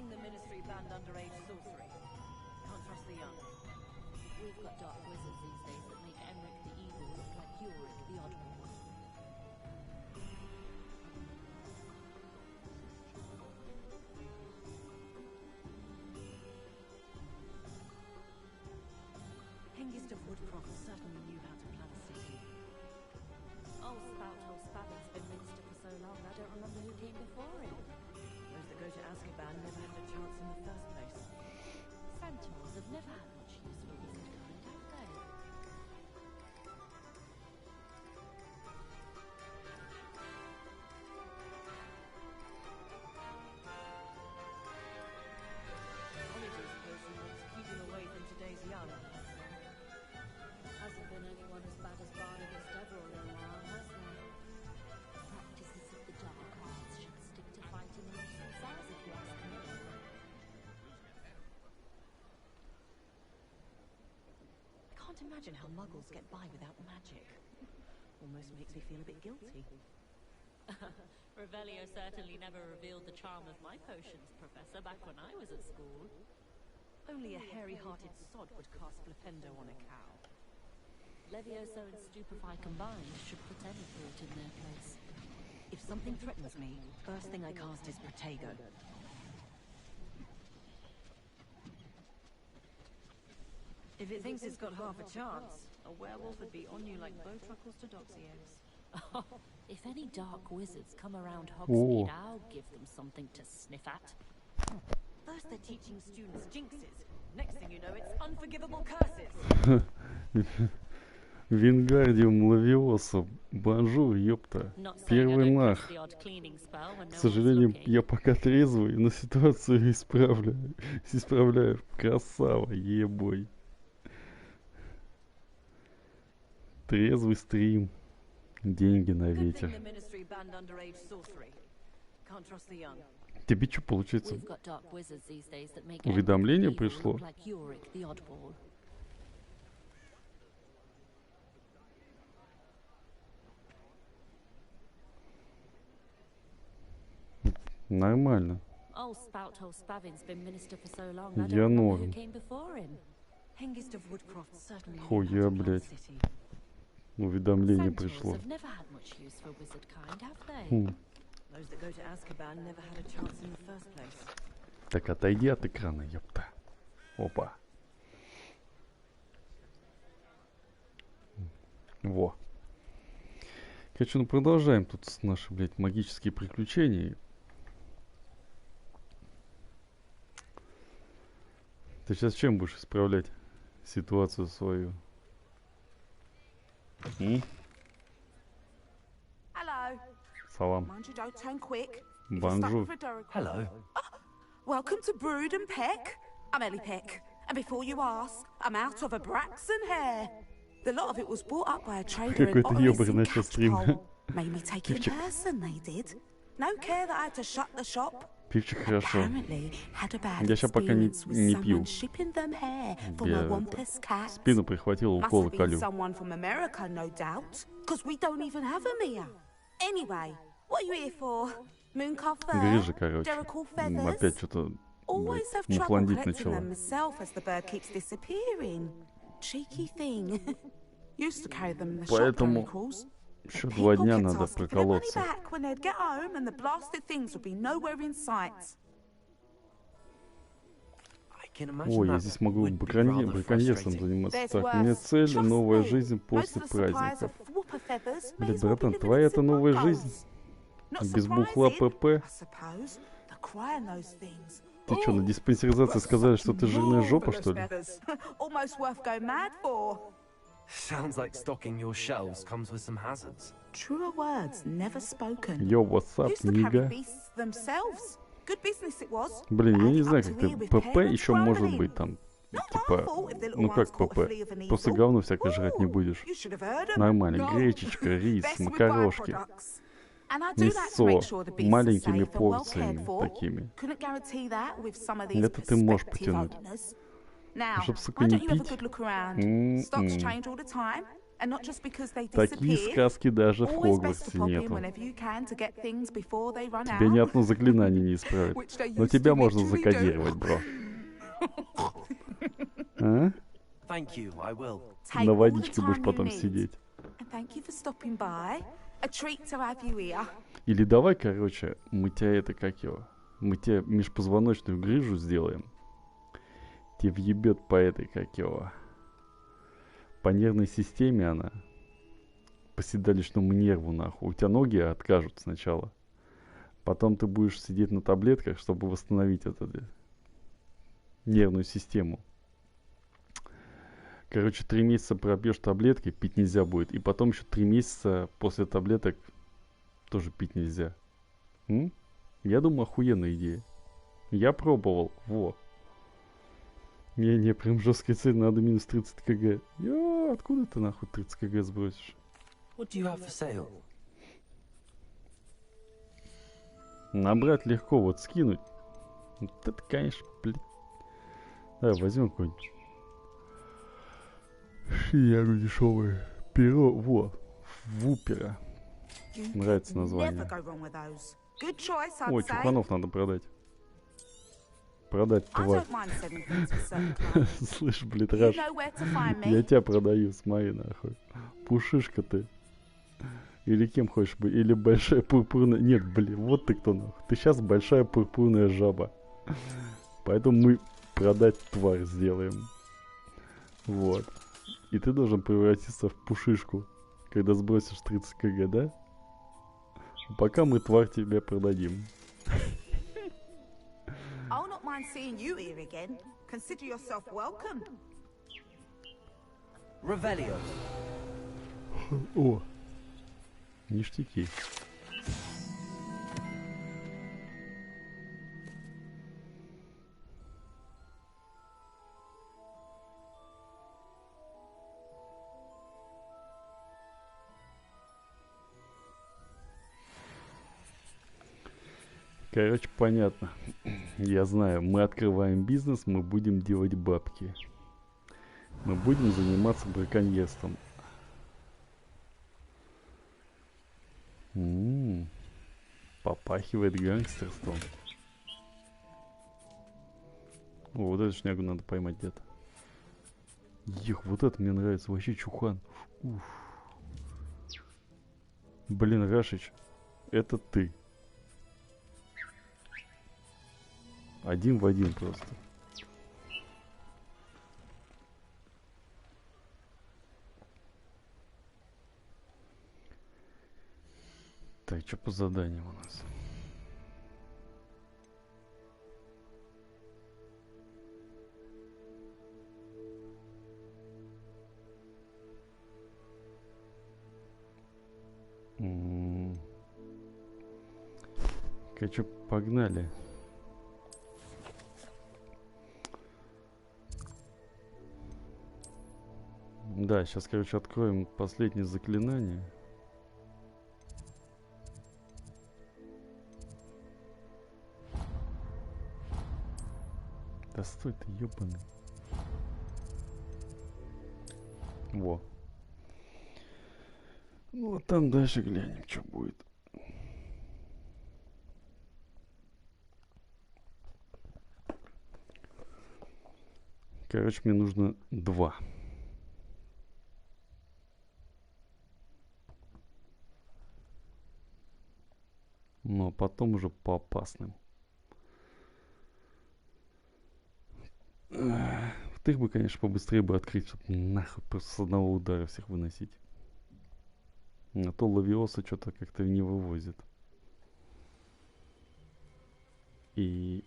The ministry banned underage sorcery. Can't trust the young. We've got dark wizards these days that make Emmerich the evil look like Yorick the oddball. Hengist of Woodcroft certainly knew how to plan a city. Old Spout Spavin's been minister for so long, I don't remember who came before him. Those that go to Azkaban never had a chance in the first place. Centaurs have never had much use for wizard kind, have they? Oliver's person wants to keep him away from today's young. Hasn't been anyone as bad as Barnabas Deverell in a while, has there? Practices of the dark arts should stick to fighting in recent size, if you ask me. I can't imagine how muggles get by without magic. Almost makes me feel a bit guilty. Revelio certainly never revealed the charm of my potions, Professor, back when I was at school. Only a hairy-hearted sod would cast Flipendo on a cow. Levioso and Stupefy combined should put any thought in their place. If something threatens me, first thing I cast is Protego. If it thinks it's got half a chance, a werewolf would be on you like Bowtruckles to doxy eggs. If any dark wizards come around Hogsmeade, I'll give them something to sniff at. First they're teaching students jinxes. Next thing you know, it's unforgivable curses. Вингардиум Лавиоса. Бонжур, ёпта. Первый нах. К сожалению, я пока трезвый, но ситуацию исправляю. Красава, ебой. Трезвый стрим. Деньги на ветер. Тебе что, получается, уведомление пришло? Нормально. Я норм. Хуя, блядь. Уведомление пришло. Так, отойди от экрана, ёпта. Опа. Во. Короче, ну продолжаем тут наши, блядь, магические приключения. Ты сейчас чем будешь исправлять ситуацию свою? Салам. Бонжур. Hello. Welcome to Brood and Peck. I'm Ellie Peck, and before you ask, I'm out of a Braxton hair. The lot of it was bought up by a trader in Otley. Made me take it in person, they did. No care that I had to shut the shop. Пивчик хорошо. Apparently had a bad Я сейчас пока не пью. Shipping them hair for my wampus cat. Спину прихватил, уколы колю. Someone from America, no doubt, because we don't even have them here. Anyway, what are you here for? Mooncarp fur? Грыжа, короче. Опять что-то муфландить начала. Поэтому еще 2 дня надо проколоться. Ой, я здесь могу браконьерством заниматься. Так, у меня цель — новая жизнь после праздников. Блядь, братан, твоя это новая жизнь? Без бухла ПП? Ты что, на диспансеризации сказали, что ты жирная жопа, что ли? Sounds like stocking your shelves comes with some hazards. Truer words never spoken. Йо, what's up, книга? Блин, я не знаю, как ты... ПП еще может быть там. Типа, ну как ПП? Просто говно всякое жрать не будешь. Нормально, гречечка, рис, макарошки. And I do that to Мясо make sure the beasts are маленькими safe and well порциями cared for. такими. Couldn't guarantee that with some of these Это ты можешь prospective потянуть. owners. Now, Чтоб, сука, why не don't you have a пить? good look around? Stocks change all the time, and not just because they Такие disappear. сказки даже в Always best to Хогвартсе pop in нету. whenever you can to get things before they run Тебя ни out. одно заклинание не исправит. Which they Но used тебя to можно literally do. закодировать, бро. А? Thank you, I will. Take На all the водичке будешь time you потом need. сидеть. And thank you for stopping by. A treat to have you here. Или давай, короче, мы тебя это, как его, мы тебе межпозвоночную грыжу сделаем. Тебе въебет по этой, как его, по нервной системе она, по седалищному нерву, нахуй. У тебя ноги откажут сначала. Потом ты будешь сидеть на таблетках, чтобы восстановить эту нервную систему. Короче, 3 месяца пропьешь таблетки, пить нельзя будет. И потом еще 3 месяца после таблеток тоже пить нельзя. Я думаю, охуенная идея. Я пробовал. Во. Не, прям жесткая цель, надо минус 30 кг. Откуда ты нахуй 30 кг сбросишь? What do you have for sale? Набрать легко, вот скинуть. Вот это, конечно, блядь. Давай, возьмем какой-нибудь. Шияру дешевое. Перо, во. Вупера. Нравится название. Ой, чуханов надо продать. Продать тварь. Слышь, блядь, Раш. Я тебя продаю, смотри, нахуй. Пушишка ты. Или кем хочешь быть? Или большая пурпурная... Нет, блин, вот ты кто нахуй. Ты сейчас большая пурпурная жаба. Поэтому мы продать тварь сделаем. Вот. И ты должен превратиться в пушишку, когда сбросишь 30 кг, да? А пока мы тварь тебе продадим. I'll not mind seeing you here again. Consider yourself welcome. Revelio. О, ништяки. Короче, понятно. Я знаю, мы открываем бизнес, мы будем делать бабки. Мы будем заниматься браконьерством. Попахивает гангстерством. О, вот эту шнягу надо поймать где-то. Ех, вот это мне нравится. Вообще чухан. Уф. Блин, Рашич, это ты. Один в один просто. Так, что по заданиям у нас? Короче, погнали. Да, сейчас, короче, откроем последнее заклинание. Да стой ты, ёбаный. Во. Ну, а там дальше глянем, что будет. Короче, мне нужно 2. Но потом уже по опасным. Вот их бы, конечно, побыстрее бы открыть, чтобы нахуй просто с одного удара всех выносить. А то лавиоса что-то как-то не вывозит. И...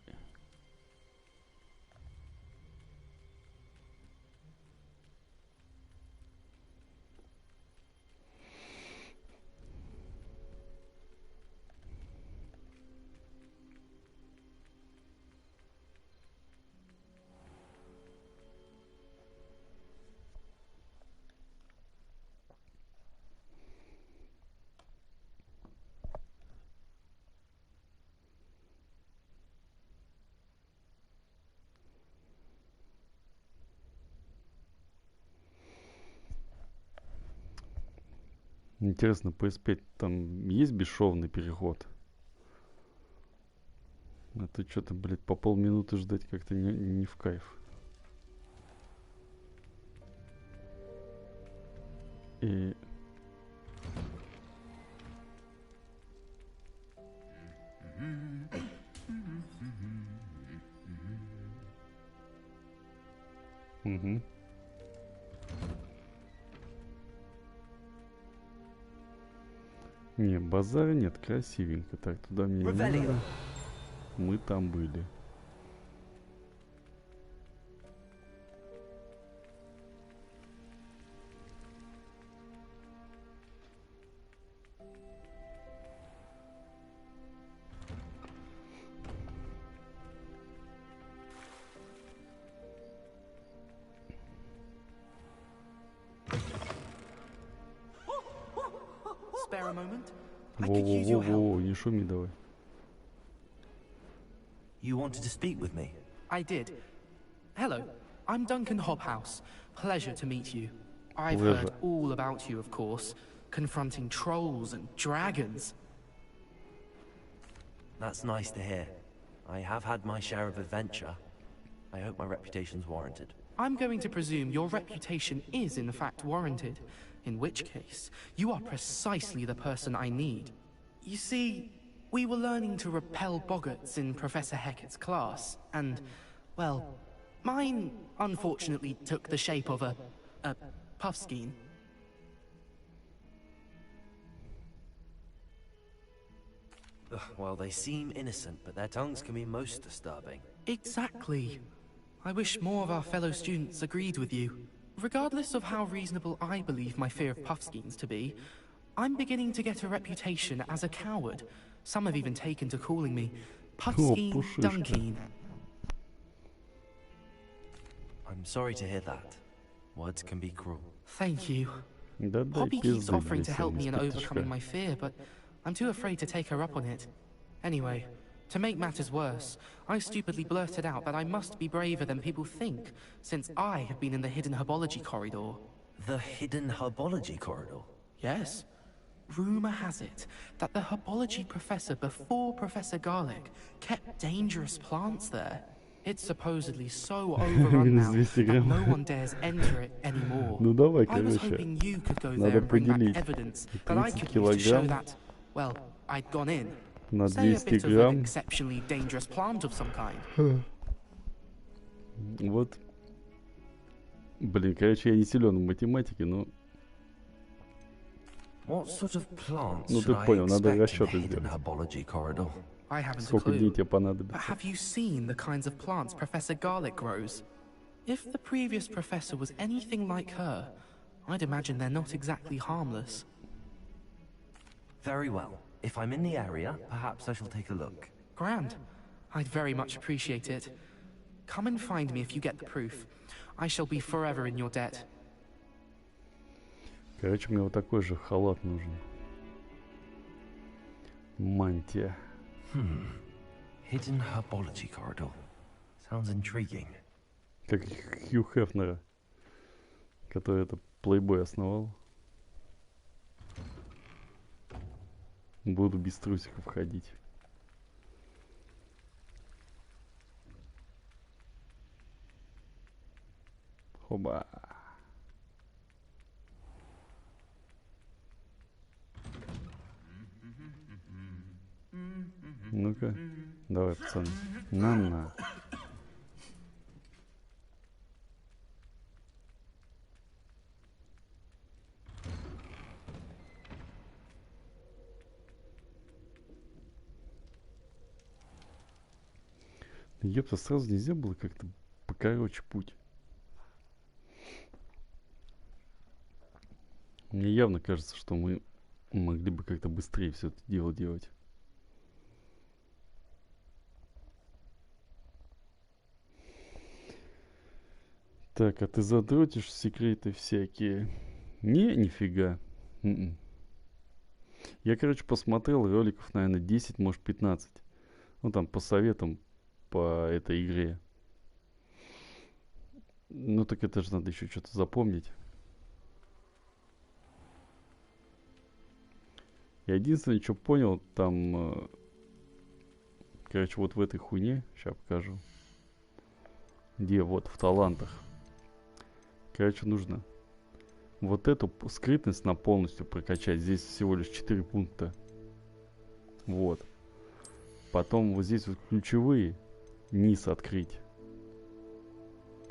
Интересно, PS5 там есть бесшовный переход? А то что-то, блядь, по полминуты ждать как-то не в кайф. И... Угу. Не, базара нет, красивенько. Так, туда мне не надо. Мы там были. Во-во-во-во, не шуми давай. You wanted to speak with me? I did. Hello, I'm Duncan Hobhouse. Pleasure to meet you. I've heard all about you, of course, confronting trolls and dragons. That's nice to hear. I have had my share of adventure. I hope my reputation's warranted. I'm going to presume your reputation is in fact warranted, in which case, you are precisely the person I need. You see, we were learning to repel boggarts in Professor Hecat's class, and, well, mine unfortunately took the shape of a puffskein. Well, they seem innocent, but their tongues can be most disturbing. Exactly. I wish more of our fellow students agreed with you. Regardless of how reasonable I believe my fear of puffskeins to be, I'm beginning to get a reputation as a coward. Some have even taken to calling me Puffskein Dunkeen. I'm sorry to hear that. Words can be cruel. Thank you. Poppy keeps offering to help me in overcoming my fear, but I'm too afraid to take her up on it. Anyway, to make matters worse, I stupidly blurted out that I must be braver than people think, since I have been in the hidden herbology corridor. The hidden herbology corridor? Yes. Rumor has it that the herbology professor before Professor Garlic kept dangerous plants there. It's supposedly so overrun now that no one dares enter it anymore. Ну давай, I was короче, hoping you could go there надо and bring back поделить evidence that I 30 could use to show килограмм that, well, I'd gone in. на Say a 200 bit of an грамм. exceptionally dangerous plant of some kind. Вот. Блин, короче, я не силен в математике, но... What sort of plants Ну ты should I понял, надо expect in расчеты the hidden сделать. herbology corridor? I haven't a Сколько дней clue. тебе But понадобится? have you seen the kinds of plants Professor Garlic grows? If the previous professor was anything like her, I'd imagine they're not exactly harmless. Very well. If I'm in the area, perhaps I shall take a look. Grand. I'd very much appreciate it. Come and find me if you get the proof. I shall be forever in your debt. Короче, мне вот такой же халат нужен. Мантия. Hidden herbology corridor. Sounds intriguing. Как Хью Хефнера, который это плейбой основал. Буду без трусиков ходить. Хоба. Ну-ка, давай, пацаны. На-на. Ёпта, сразу нельзя было как-то покороче путь. Мне явно кажется, что мы могли бы как-то быстрее все это дело делать. Так, а ты задротишь секреты всякие? Не, нифига. Я, короче, посмотрел роликов, наверное, 10, может 15. Ну, там, по советам по этой игре. Ну, так это же надо еще что-то запомнить. Я единственное, что понял, там... короче, вот в этой хуйне, сейчас покажу. Где? Вот, в талантах. Короче, нужно вот эту скрытность на полностью прокачать. Здесь всего лишь 4 пункта. Вот. Потом вот здесь вот ключевые. Низ открыть.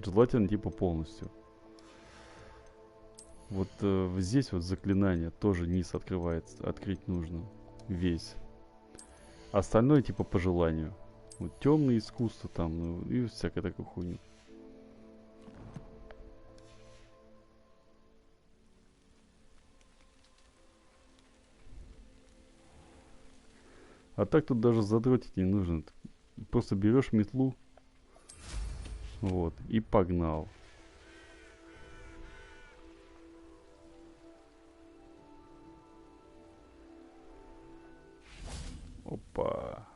Желательно типа полностью. Вот здесь вот заклинание тоже низ открывается. Открыть нужно. Весь. Остальное типа по желанию. Вот темное искусство там, ну, и всякая такая хуйня. А так тут даже задротить не нужно. Просто берешь метлу. Вот. И погнал. Опа.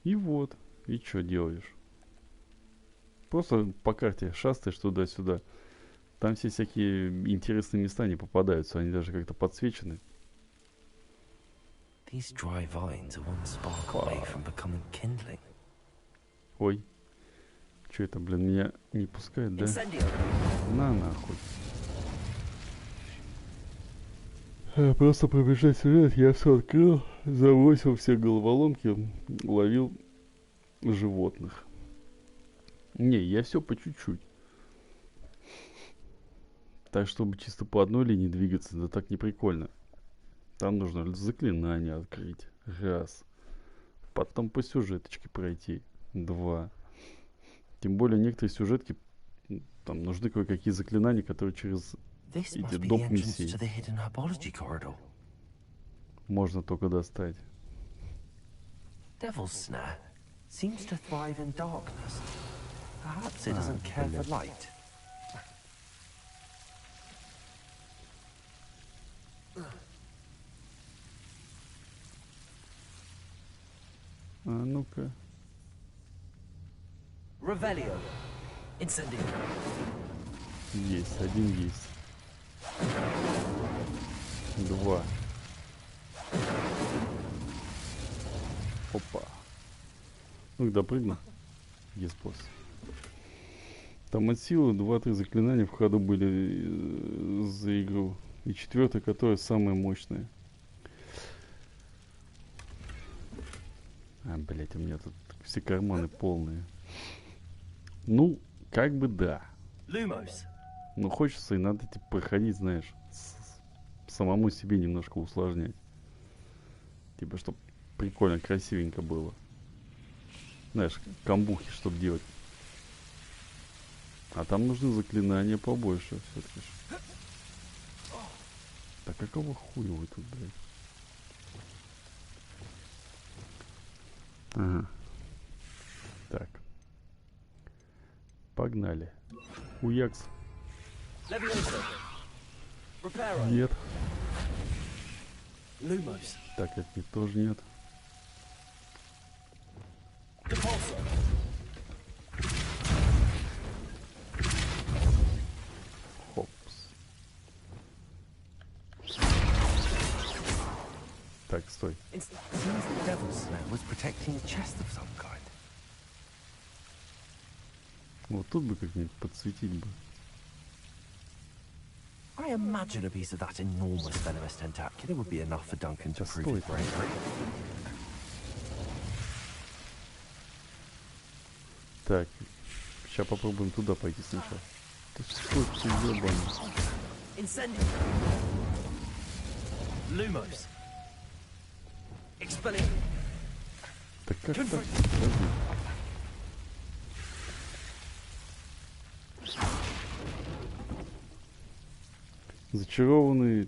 И вот. И что делаешь? Просто по карте шастаешь туда-сюда. Там все всякие интересные места не попадаются. Они даже как-то подсвечены. These dry vines are one spark away from becoming kindling. Ой. Что это, блин, меня не пускает, да? На нахуй. Просто пробежать сюжет, я все открыл, забросил все головоломки, ловил животных. Не, я все по чуть-чуть. Так, чтобы чисто по одной линии двигаться, да так не прикольно. Там нужно заклинание открыть. Раз. Потом по сюжеточке пройти. Два. Тем более некоторые сюжетки там нужны кое-какие заклинания, которые через эти доп. Миссии можно только достать. А ну-ка. Есть, один есть. Два. Опа. Ну-ка, допрыгну. Есть босс. Там от силы 2-3 заклинания в ходу были за игру. И четвертое, которое самое мощное. А, блять, у меня тут все карманы полные. Ну, как бы да. Но хочется и надо типа проходить, знаешь, самому себе немножко усложнять. Типа, чтобы прикольно, красивенько было. Знаешь, камбухи, чтобы делать. А там нужны заклинания побольше все-таки. Так какого хуя вы тут, блядь? Ага. Так. Погнали. Уякс. Нет. Так, это не тоже нет. Хопс. Так, стой. Вот тут бы как-нибудь подсветить бы. I imagine a piece of that enormous venomous tentacular would be enough for Duncan to prove his bravery. Так, сейчас попробуем туда пойти сначала. Ты что, ебаный? Так как так? Подожди. Зачарованный,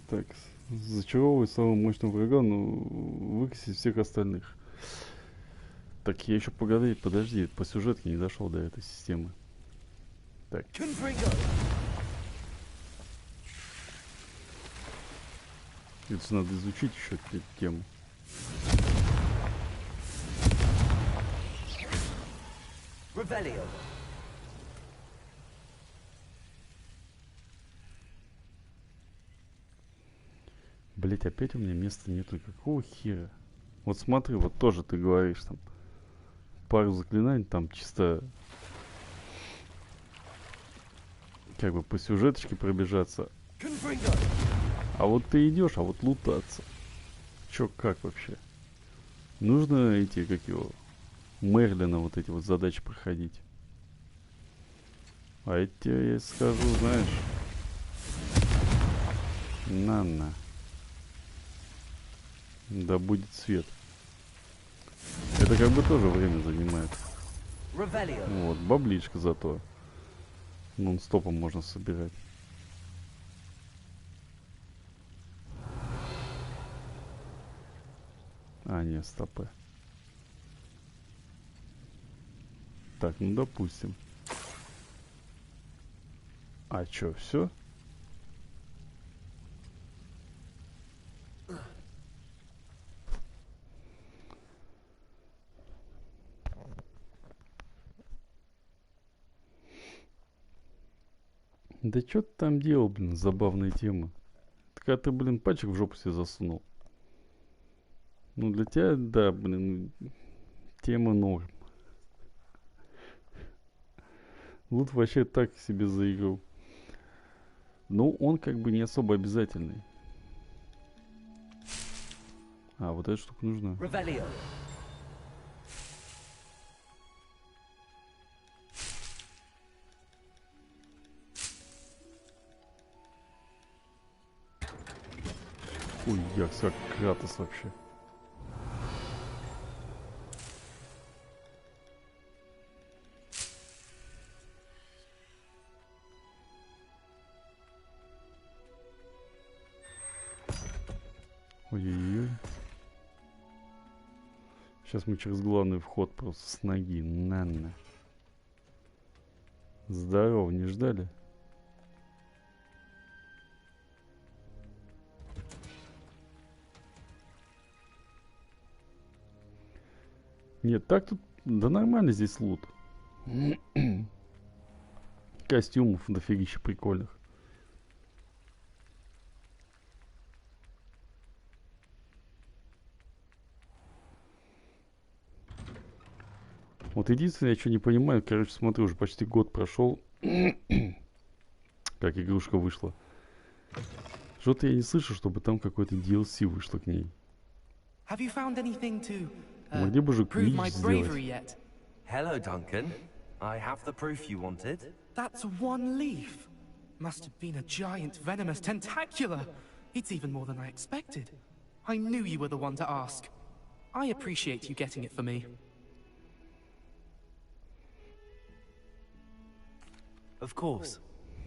так, зачаровывает самого мощного врага, но выкосить всех остальных. Так, я еще подожди, по сюжетке не дошел до этой системы. Так. Это надо изучить еще эту тему. Блять, опять у меня места нету. Какого хера? Вот смотри, вот тоже ты говоришь там пару заклинаний, там чисто как бы по сюжеточке пробежаться. А вот ты идешь, а вот лутаться. Чё, как вообще? Нужно эти, как его, Мерлина вот эти вот задачи проходить. А эти, я скажу, знаешь, на. Да будет свет. Это как бы тоже время занимает. Вот, бабличка зато. Нон-стопом можно собирать. А, не, стопы. Так, ну допустим. А чё, все? Да чё ты там делал, блин, забавная тема. Так а ты, блин, пальчик в жопу себе засунул. Ну для тебя, да, блин, тема норм. Лут вообще так себе заиграл. Ну, он как бы не особо обязательный. А, вот эта штука нужна. Ой, якс, как Кратос вообще. Ой-ой-ой. Сейчас мы через главный вход просто с ноги. На. Здорово, не ждали? Нет, так тут... Да нормально здесь лут. Костюмов дофигища прикольных. Вот единственное, я что не понимаю, короче, смотрю, уже почти год прошел, как игрушка вышла. Что-то я не слышу, чтобы там какой-то DLC вышло к ней. Могли бы же книг сделать. Hello, Duncan. I have the proof you wanted. That's one leaf. Must have been a giant venomous tentacula. It's even more than I expected. I knew you were the one to ask. I appreciate you getting it for me. Of course.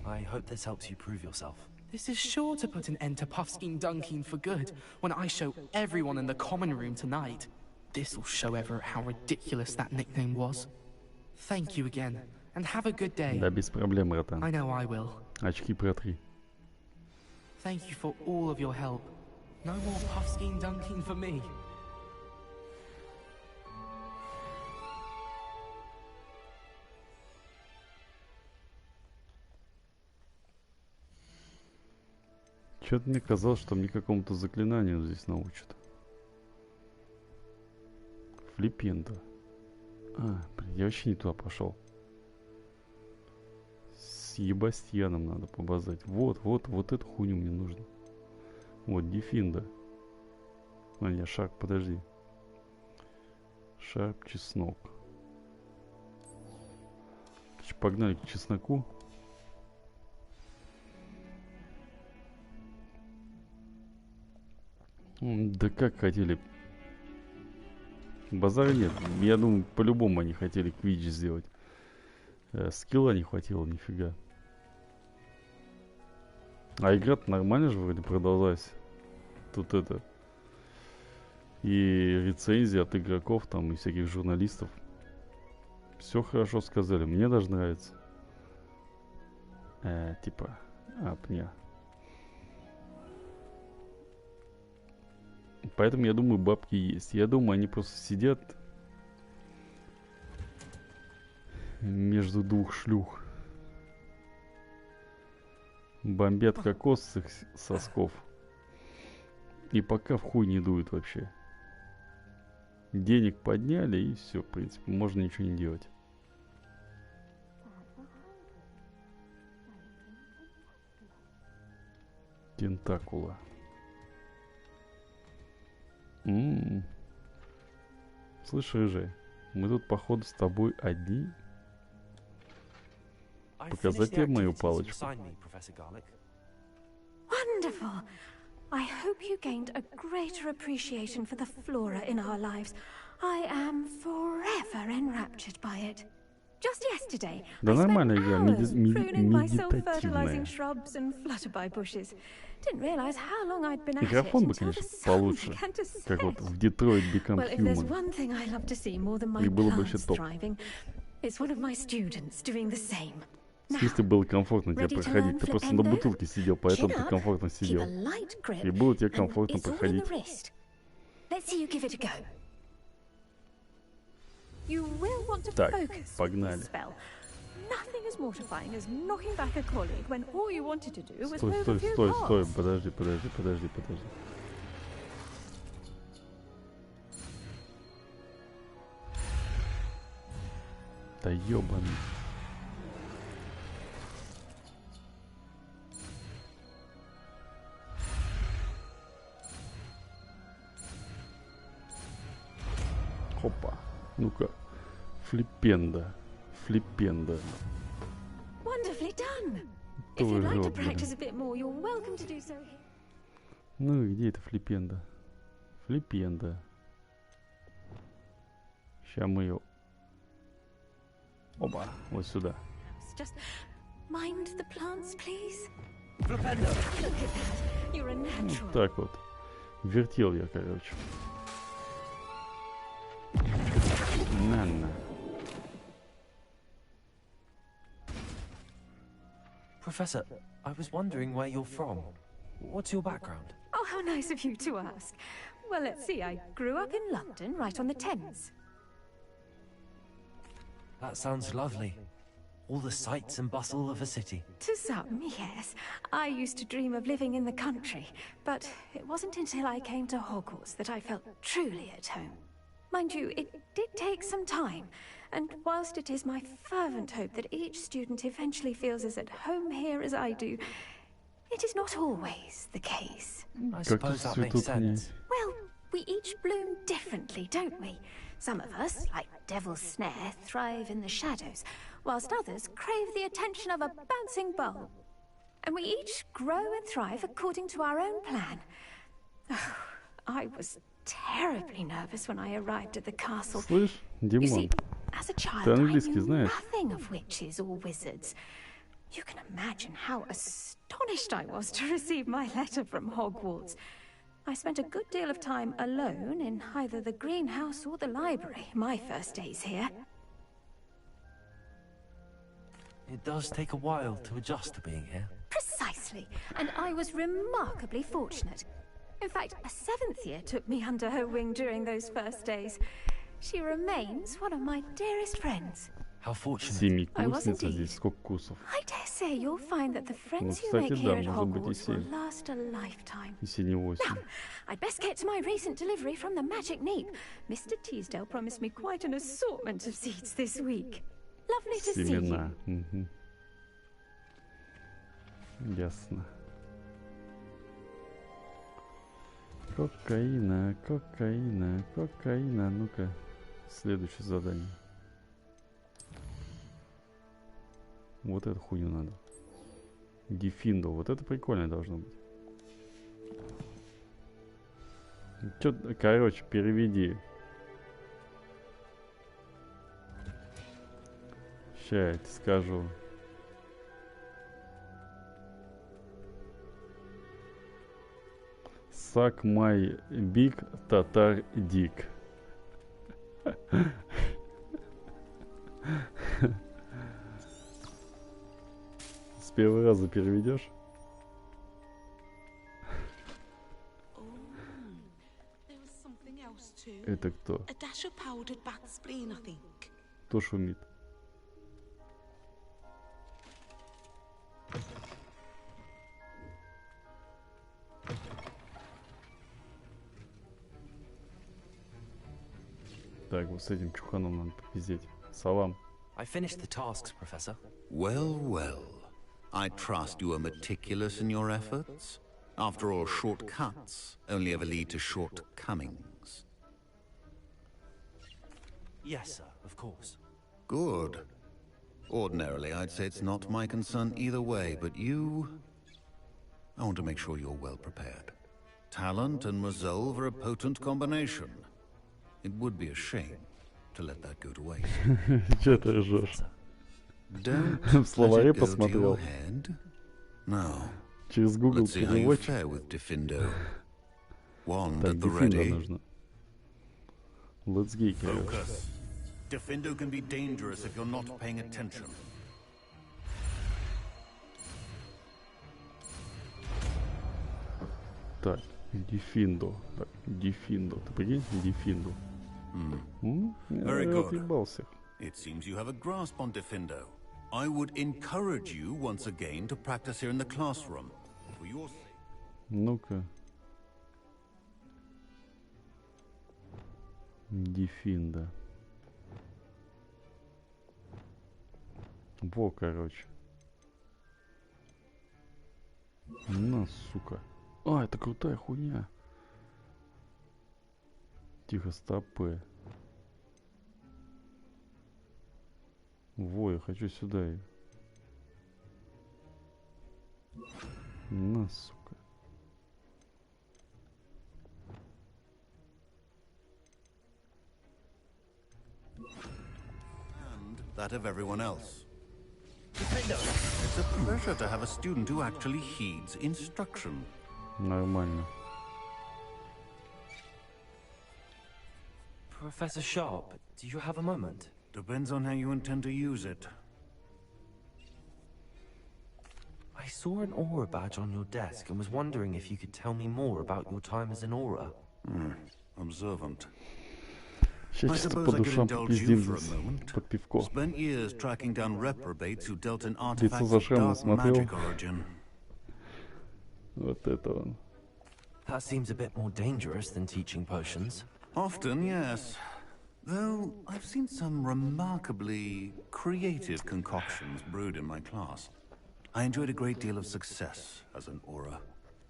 I hope this helps you prove yourself. This is sure to put an end to Puffskein Dunkeen for good when I show everyone in the common room tonight. This'll show Everett how ridiculous that nickname was. Thank you again, and have a good day. Да, без проблем, братан. I know I will. Очки протри. Thank you for all of your help. No more Puffskein Dunkeen for me. Чё-то мне казалось, что мне какому-то заклинанию здесь научат. Флипенда. А, блин, я вообще не туда пошел. С Ебастьяном надо побазать. Вот эту хуйню мне нужно. Вот, Дефинда. А, не, шаг, подожди. Шаг, чеснок. Погнали к чесноку. Да как хотели. Базара нет. Я думаю, по-любому они хотели квидж сделать. Скилла не хватило, нифига. А игра-то нормально же вроде продолжалась. Тут это... И рецензии от игроков там, и всяких журналистов. Все хорошо сказали. Мне даже нравится. Типа... Апня. Поэтому я думаю, бабки есть. Я думаю, они просто сидят между двух шлюх. Бомбят кокос с их сосков. И пока в хуй не дует вообще. Денег подняли и все, в принципе, можно ничего не делать. Тентакула. Слышь, рыжий, мы тут, походу, с тобой одни. Показать тебе мою палочку. Wonderful. I hope you gained a greater appreciation for the flora in our lives. I am forever enraptured by it. Just yesterday, Да нормально, я pruning myself, медитативная. fertilizing shrubs and flutterby bushes. Didn't realize how long I'd been at it Микрофон бы, until the конечно, sun получше. began to Как вот set. в Detroit Become Well, if there's Human. one thing I love to see more than my И было бы вообще plants топ. thriving, it's one of my students doing the same. В смысле было комфортно тебе Ready to проходить. learn Ты просто на flipendo? бутылке сидел, поэтому Chin ты up, комфортно keep сидел. a light grip, И было тебе and комфортно it's all in проходить. the wrist. Let's see you give it a go. You will want to Так, focus with погнали. this spell. Nothing as mortifying as knocking back a colleague when all you wanted to do was Стой, move стой, a few стой, стой. cards. Подожди. Да ёбаный. Хопа. Ну-ка. Флипенда. Wonderfully done. If Твой you'd like to рот, блин. practice a bit more, you're welcome to do so. Ну и где эта флипенда? Сейчас мы ее... Оба, вот сюда. Just mind the plants, please. Look at that. You're a natural. Вот так вот. Вертел я, короче. На. Professor, I was wondering where you're from. What's your background? Oh, how nice of you to ask. Well, let's see. I grew up in London, right on the Thames. That sounds lovely. All the sights and bustle of a city. To some, yes. I used to dream of living in the country, but it wasn't until I came to Hogwarts that I felt truly at home. Mind you, it did take some time, and whilst it is my fervent hope that each student eventually feels as at home here as I do, it is not always the case. I Как suppose that makes цветут они. sense. Well, we each bloom differently, don't we? Some of us, like Devil's Snare, thrive in the shadows, whilst others crave the attention of a bouncing bulb. And we each grow and thrive according to our own plan. Oh, I was terribly nervous when I arrived at the castle. Слышь, You see, Димон, as a child, ты I английский knew знаешь? nothing of witches or wizards. You can imagine how astonished I was to receive my letter from Hogwarts. I spent a good deal of time alone in either the greenhouse or the library my first days here. It does take a while to adjust to being here. Precisely, and I was remarkably fortunate. In fact, a seventh year took me under her wing during those first days. She remains one of my dearest friends. How fortunate. Семикурсница, здесь сколько курсов? I dare say you'll find that the friends you кстати, make да, here at может быть и Hogwarts will 7. last a lifetime. Если не 8. Now, I'd best get to my recent delivery from the Magic Neep. Mr. Teasdale promised me quite an assortment of seeds this week. Lovely to see you. Семена. Угу. Ясно. Кокаина. Ну-ка, следующее задание. Вот эту хуйню надо. Дифиндо. Вот это прикольно должно быть. Чё, короче, переведи. Ща я тебе скажу. Suck my big татар dick. С первого раза переведешь? There was something else too. Это кто? A dash of powdered bat spleen, I think. Кто шумит? вот с этим чуханом надо попиздеть. Салам. I finished the tasks, Professor. Well, well. I trust you are meticulous in your efforts. After all, shortcuts only ever lead to shortcomings. Yes, sir, of course. Good. Ordinarily, I'd say it's not my concern either way, but you... I want to make sure you're well prepared. Talent and resolve are a potent combination. It would be a shame to let that go to waste. Че ты ржешь? Don't В словаре let it go to посмотрел. your head. No. Через Google Let's see how you переводчик. fare with Diffindo. Wand Так, at the Дефинда ready. нужно. Let's go, короче. Focus. Diffindo can be dangerous if you're not paying attention. Так, Дефиндо. Так, Дефиндо. Ты прикинь? Дефиндо. Very Я good. отъебался. It seems you have a grasp on Diffindo. I would encourage you once again to practice here in the classroom. For your sake. Ну-ка. Дефинда. Во, короче. На, сука. А, это крутая хуйня. Тихо, стопы. Во, я хочу сюда. На, сука. And that of everyone else. It's a pleasure to have a student who actually heeds instruction. Нормально. Professor Sharp, do you have a moment? Depends on how you intend to use it. I saw an aura badge on your desk and was wondering if you could tell me more about your time as an aura. Observant. Сейчас I чисто suppose по I could душам indulge попиздим you for a здесь. moment. Под пивко. Spent years tracking down reprobates who dealt in Лицо artifacts за of шрамом dark смотрел. magic origin. Вот это он. That seems a bit more dangerous than teaching potions. Often, yes. Though I've seen some remarkably creative concoctions brewed in my class. I enjoyed a great deal of success as an aura.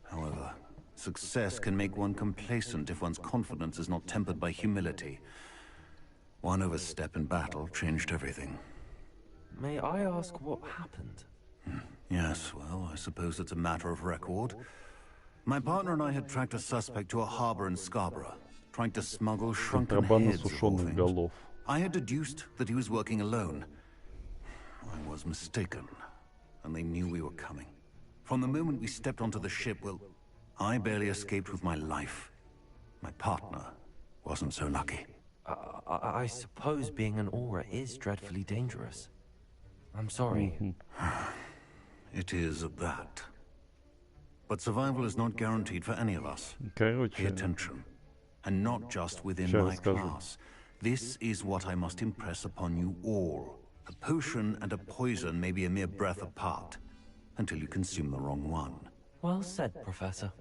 However, success can make one complacent if one's confidence is not tempered by humility. One overstep in battle changed everything. May I ask what happened? Yes, well, I suppose it's a matter of record. My partner and I had tracked a suspect to a harbor in Scarborough, trying to smuggle shrunken Контрабанда heads of all сушеных things. голов. I had deduced that he was working alone. I was mistaken, and they knew we were coming. From the moment we stepped onto the ship, well, I barely escaped with my life. My partner wasn't so lucky. I suppose being an aura is dreadfully dangerous. I'm sorry. It is at that. But survival is not guaranteed for any of us. Pay Короче, attention. And not just within Сейчас my расскажу. class. This is what I must impress upon you all. A potion and a poison may be a mere breath apart, until you consume the wrong one. Well said, Professor.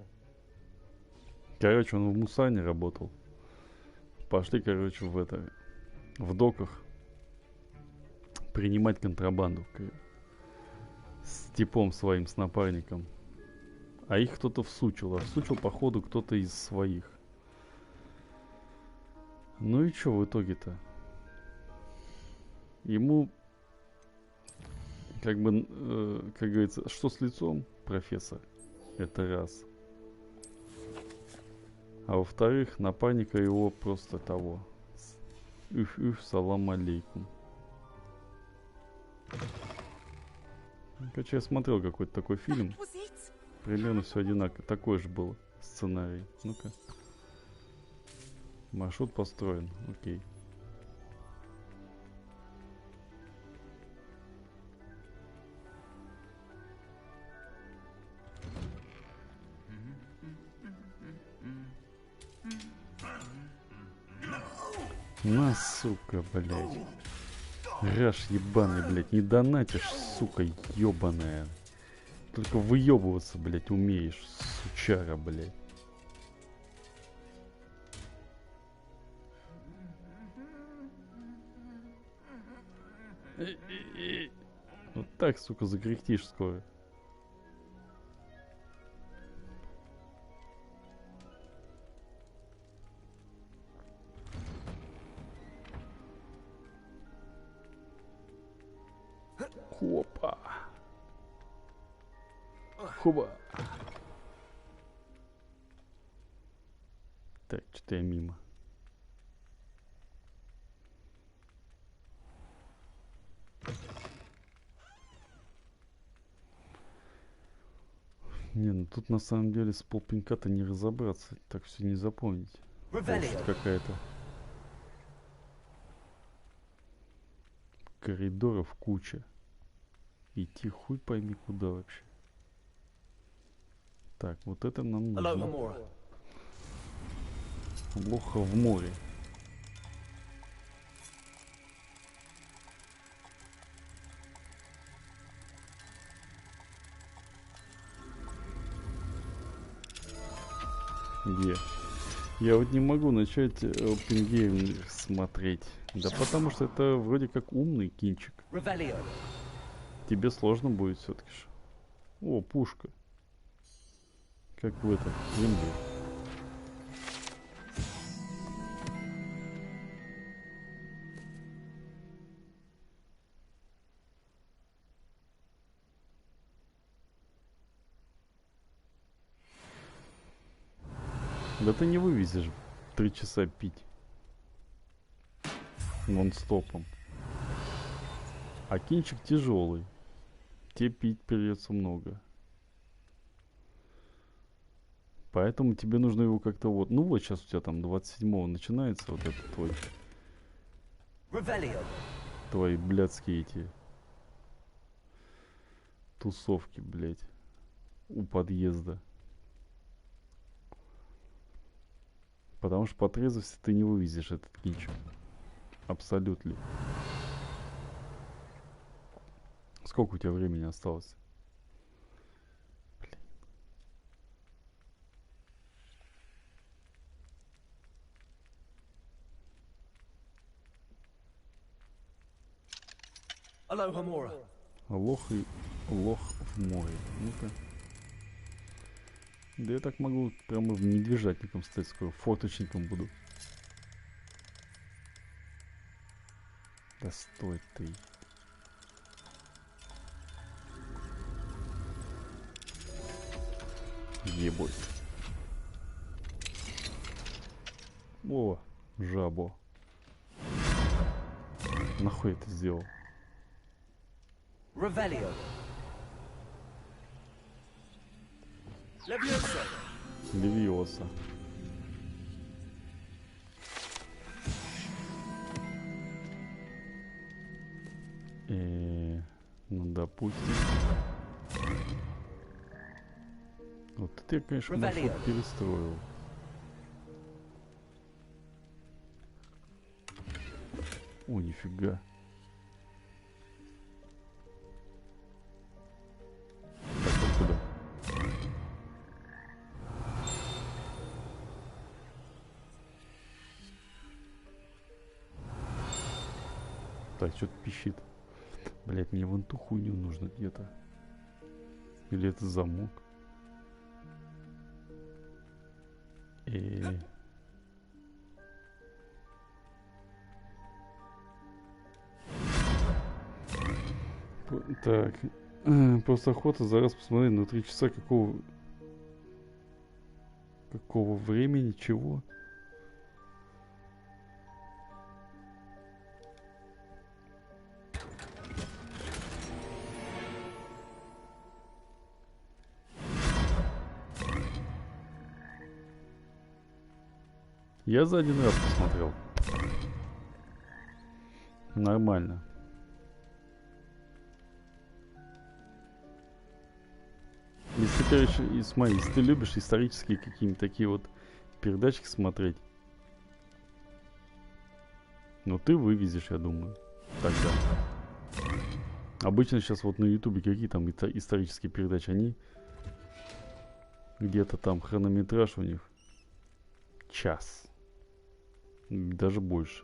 короче, он в Мусане работал. Пошли, короче, в доках принимать контрабанду с типом своим, с напарником. А их кто-то всучил. А всучил, походу, кто-то из своих. Ну и чё в итоге-то? Ему, как бы, как говорится, что с лицом, профессор? Это раз. А во-вторых, напарника его просто того. Салам алейкум. Короче, я смотрел какой-то такой фильм. Примерно все одинаково. Такой же был сценарий. Ну-ка. Маршрут построен. Окей. На, сука, блядь. Раш ебаный, блядь. Не донатишь, сука, ебаная. Только выебываться, блядь, умеешь, сучара, блядь. Вот так, сука, закряхтишь скоро. Хопа. Хоба. Так, что-то я мимо. Не, ну тут на самом деле с полпинка-то не разобраться, так все не запомнить. Какая-то. Коридоров куча. Идти хуй пойми куда вообще. Так, вот это нам нужно. Лоха в море. Где? Я вот не могу начать Опенгейм смотреть. Да потому что это вроде как умный кинчик. Тебе сложно будет все-таки. О, пушка. Как в этом земле. Да ты не вывезешь 3 часа пить нон-стопом. А кинчик тяжелый. Тебе пить придется много. Поэтому тебе нужно его как-то вот... Ну вот сейчас у тебя там 27-го начинается вот этот твой... Твои блядские эти... Тусовки, блядь. У подъезда. Потому что по трезвости ты не вывезешь этот кинчик. Абсолютно. Сколько у тебя времени осталось? Блин. Лох и лох в море. Ну-ка. Да я так могу прямо в медвежатником стать скоро. Форточником буду. Да стой ты. Ебой. О, жабо. Нахуй это сделал? Левиоса. Ну, допустим. Вот это я, конечно, маршрут перестроил. О, нифига. Так, вот куда? Так, что-то пищит. Блять, мне вон ту хуйню нужно где-то. Или это замок? Так. Просто охота за раз посмотреть на 3 часа какого времени, чего? Я за 1 раз посмотрел. Нормально. Если, короче, и смотри, если ты любишь исторические какие-нибудь такие вот передачки смотреть, ну ты вывезешь, я думаю, тогда. Обычно сейчас вот на ютубе какие там исторические передачи, они где-то там хронометраж у них час. Даже больше.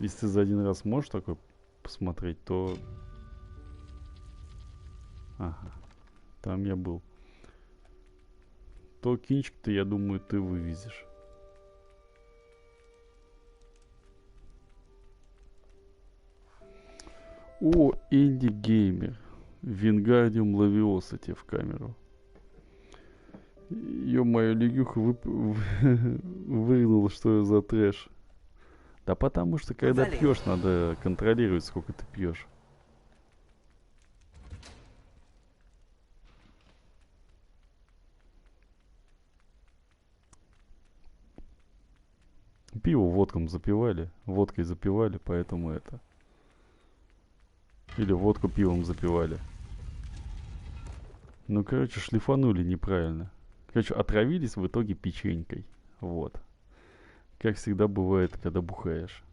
Если ты за один раз можешь такой посмотреть, то... Ага, там я был. То кинчик-то, я думаю, ты вывезешь. О, Инди Геймер. Вингардиум Лавиоса тебе в камеру. Ё-моё, Легюха выгнул, что за трэш. Да потому что, когда пьешь, надо контролировать, сколько ты пьешь. Пиво водкой запивали, поэтому это. Или водку пивом запивали. Ну, короче, шлифанули неправильно. Короче, отравились в итоге печенькой. Вот. Как всегда бывает, когда бухаешь.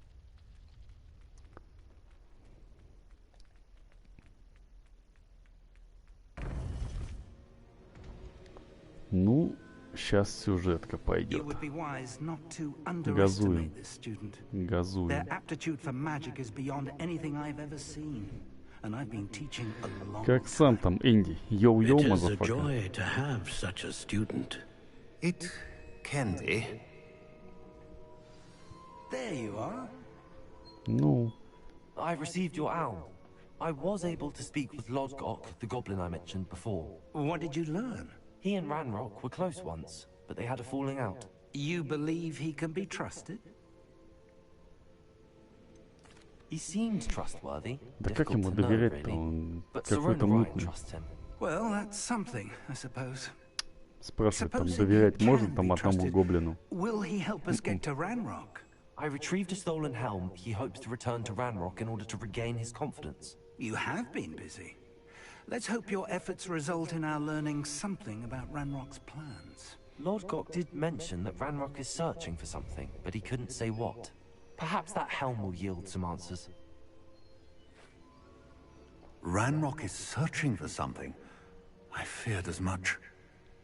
Ну, сейчас сюжетка пойдет. Газуем. Газуем. Как сам там, Энди? Йоу-йоу, мазафака. It can be. There you are. Ну. I received your owl. I was able to speak with Lodgok, the goblin I mentioned before. What did you learn? He and Ranrock were close once, but they had a falling out. You believe he can be trusted? He seemed trustworthy. Да как ему доверять-то? Он какой-то мутный. Well, that's something, I suppose. Спрашивает, там, доверять можно там одному гоблину? Will he help us get to Ranrock? I retrieved a stolen helm. He hopes to return to Ranrock in order to regain his confidence. You have been busy. Let's hope your efforts result in our learning something about Ranrock's plans. Lodgok did mention that Ranrock is searching for something, but he couldn't say what. Perhaps that helm will yield some answers. Ranrock is searching for something. I feared as much.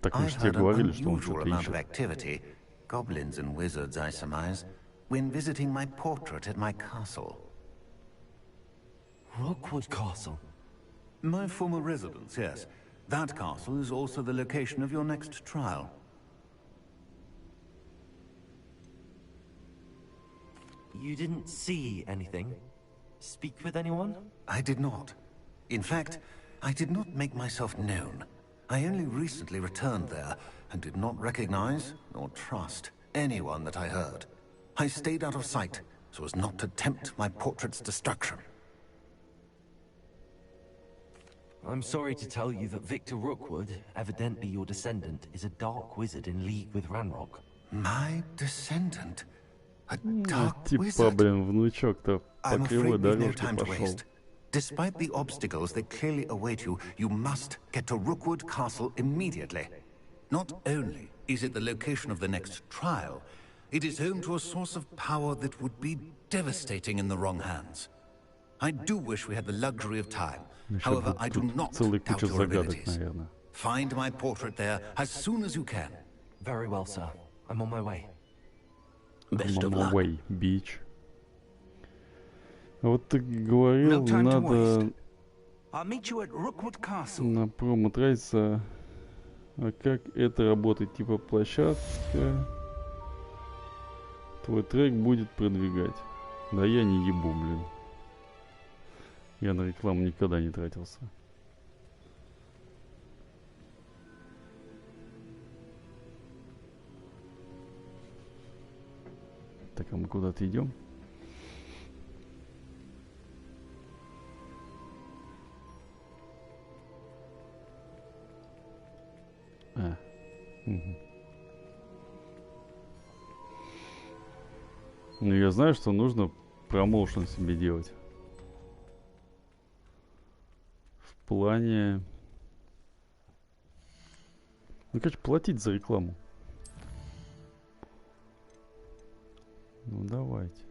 Так мы I've же тебе had an говорили, что он unusual что-то amount of ищет. activity, goblins and wizards, I surmise, when visiting my portrait at my castle. Rookwood Castle? My former residence, yes. That castle is also the location of your next trial. You didn't see anything? Speak with anyone? I did not. In fact, I did not make myself known. I only recently returned there, and did not recognize, nor trust, anyone that I heard. I stayed out of sight, so as not to tempt my portrait's destruction. I'm sorry to tell you that Victor Rookwood, evidently your descendant, is a dark wizard in league with Ranrock. My descendant? A Ну, dark типа, wizard? блин, внучок-то по I'm кривой afraid we've no дорожке time to пошел. waste. Despite the obstacles that clearly await you, you must get to Rookwood Castle immediately. Not only is it the location of the next trial, it is home to a source of power that would be devastating in the wrong hands. I do wish we had the luxury of time. However, I do not Целая doubt куча your загадок, abilities. наверное. Find my portrait there as soon as you can. Very well, sir. I'm on my way. Way, бич. А вот ты говорил, надо I'll meet you at Rookwood Castle. на промо тратиться. А как это работает? Типа площадка. Твой трек будет продвигать. Да я не ебу, блин. Я на рекламу никогда не тратился. Так, а мы куда-то идем? Угу. Ну, я знаю, что нужно промоушен себе делать. В плане... Ну, короче, платить за рекламу. Ну, давайте.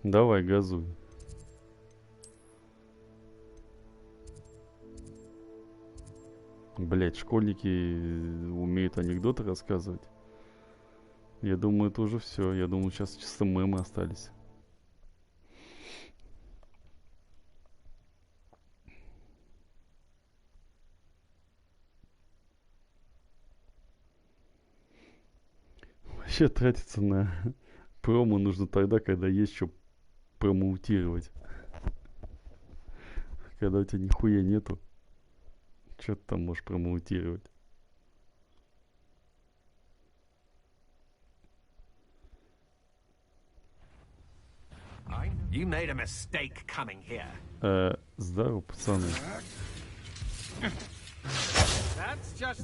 Давай, газуй. Блять, школьники умеют анекдоты рассказывать. Я думаю, это уже все. Я думаю, сейчас чисто мемы остались. Вообще тратиться на промо нужно тогда, когда есть что промоутировать. Когда у тебя нихуя нету, что ты там можешь промоутировать? Здорово, пацаны.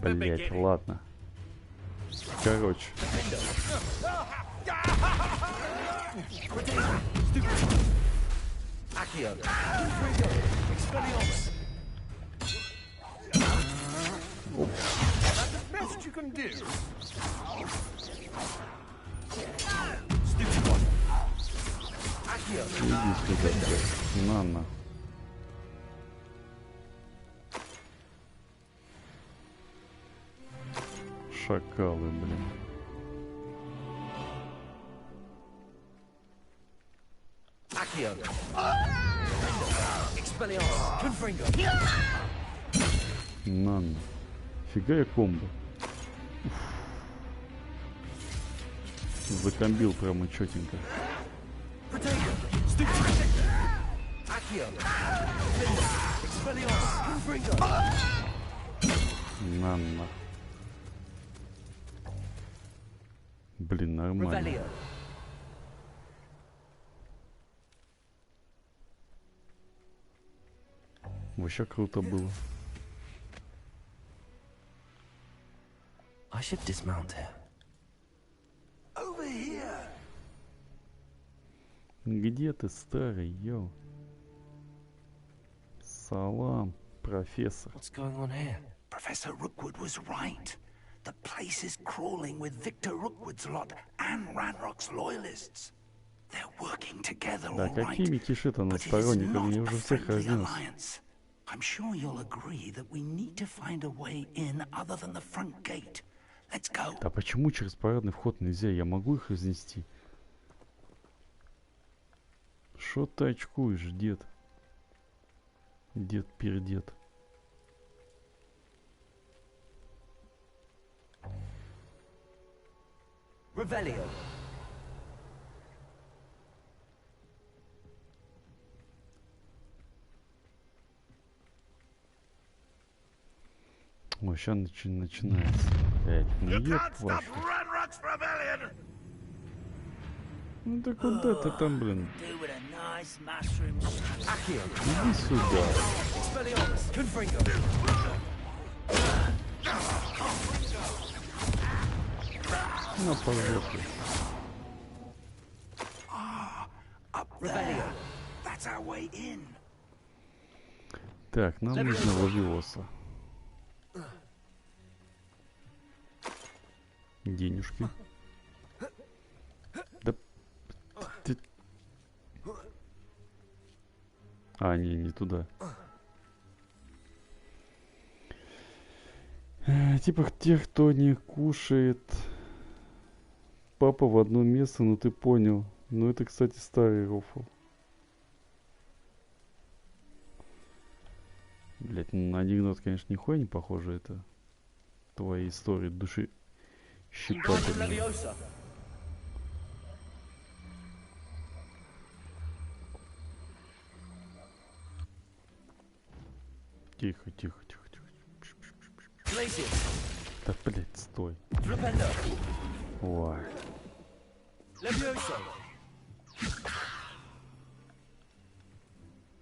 Блять, ладно. Короче. Иди сюда, блядь. На. Шакалы, блин. На. Фига я комбо. Закомбил прямо чётенько. На. Блин, нормально. Вообще круто было. I should dismount here. Over here. Где ты, старый, йоу? Салам, профессор. What's going on here? Professor Rookwood was right. The place is crawling with Victor Rookwood's lot and Ranrock's loyalists. They're working together, all right. Да какими кишит-то на сторонников? Мне уже всех разнес. I'm sure you'll agree that we need to find a way in other than the front gate. Let's go. Да почему через парадный вход нельзя? Я могу их разнести. Шо ты очкуешь, дед? Дед-пердед. Revelio. О, сейчас начинается. Ну еб вашу. Ну да куда ты там, блин? Иди сюда. На пожалуйста. Так, нам нужно ловиоса. Денежки. Да... Ты... А, не туда. Типа тех, кто не кушает. Папа в одно место, ну ты понял. Ну это, кстати, старый рофл. Блять, на анекдот, конечно, нихуя не похоже. Это твои истории души щипательные. Тихо. Да, блять, стой. Ой.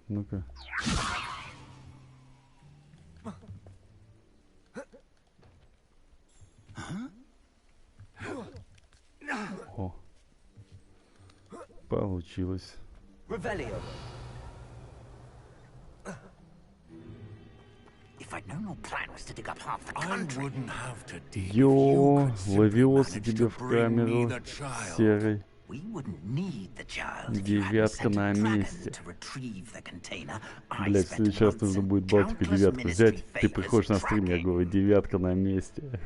Ну-ка. О. Получилось. Йо, ловиоса тебе в камеру, серый. Девятка на месте. Блять, в следующий раз нужно будет Балтику девятку взять. Ты приходишь на стрим, я говорю, девятка на месте.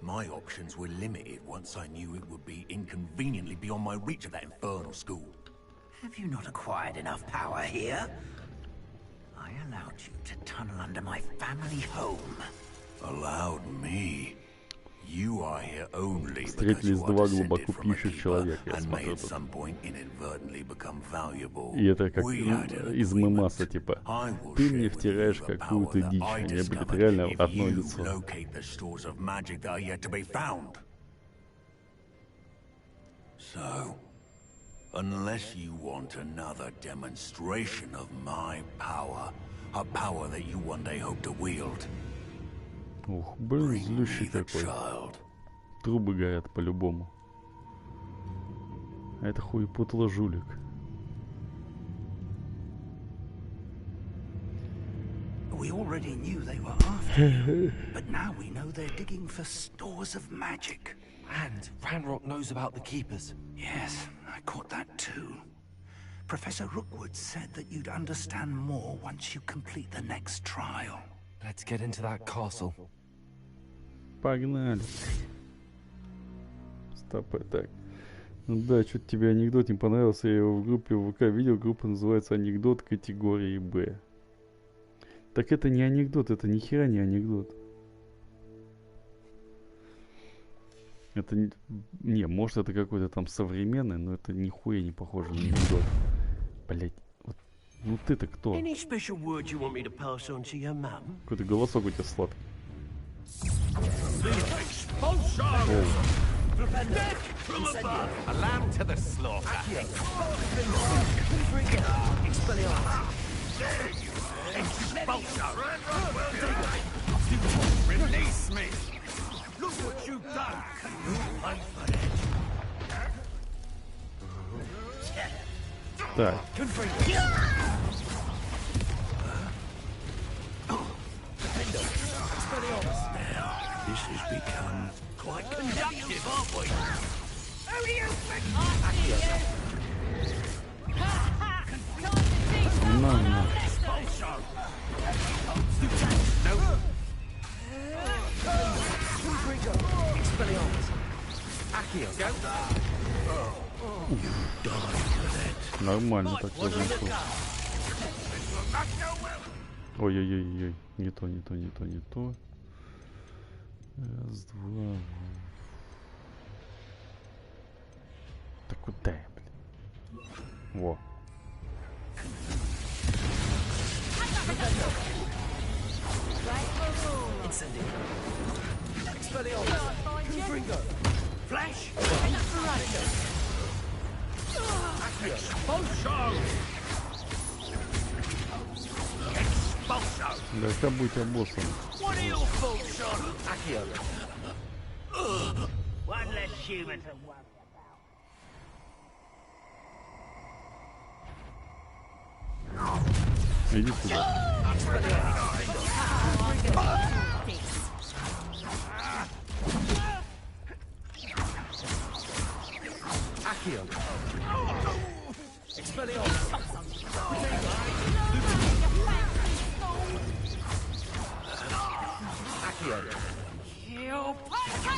My options were limited once I knew it would be inconveniently beyond my reach of that infernal school. Have you not acquired enough power here? I allowed you to tunnel under my family home. Allowed me? You are here only because Встретились you два are глубоко descended from a пьющих keeper человека, я and may смотрю at тут. some point inadvertently become valuable. И это как We had an из agreement. мемаса, типа, I will ты share мне with you втираешь the какую-то power дичь, that I они, блядь, discovered реально if одно you лицо. locate the stores of magic that are yet to be found. So, unless you want another demonstration of my power, a power that you one day hope to wield, Ух, блин, злющий the такой. child. Трубы горят по-любому. А это хуепутло жулик. We already knew they were after you, but now we know they're digging for stores of magic. And Ranrock knows about the keepers. Yes, I caught that too. Professor Rookwood said that you'd understand more once you complete the next trial. Let's get into that castle. Погнали. Стоп, так. Ну да, что-то тебе анекдот не понравился. Я его в группе ВК видел. Группа называется «Анекдот категории Б». Так это не анекдот, это ни хера не анекдот. Это не, может это какой-то там современный, но это нихуя не похоже на анекдот. Блять, вот, ну ты-то кто? Какой-то голосок у тебя сладкий. A lamb to the slaughter. Release me! Look what you've done! You pay for it. Так. This has become Quite conductive, aren't we? Who do you think? На. Нормально так произошло. Ой-ой-ой-ой. Не то. Раз, два. Так куда я, блин? Во. Да, будь боссом. Иди сюда.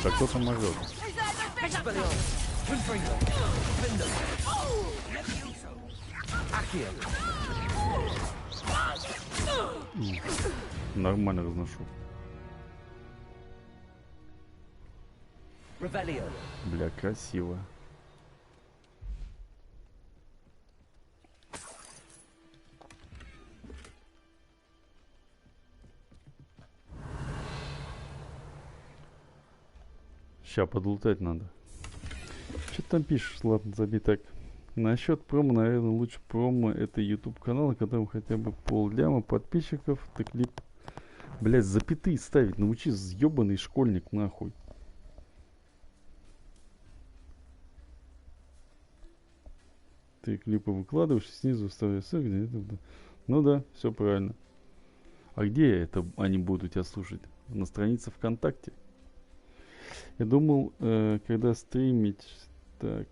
Так кто там может? Нормально разношу. Бля, красиво. Ща подлутать надо. Что ты там пишешь? Ладно, забей так. Насчет промо, наверное, лучше промо это YouTube канал, на котором хотя бы полляма подписчиков. Ты клип. Блять, запятые ставить. Научись, ебаный школьник, нахуй. Ты клипы выкладываешь, снизу вставляешь ссылку. Ну да, все правильно. А где это они будут у тебя слушать? На странице ВКонтакте? Я думал, когда стримить... Так,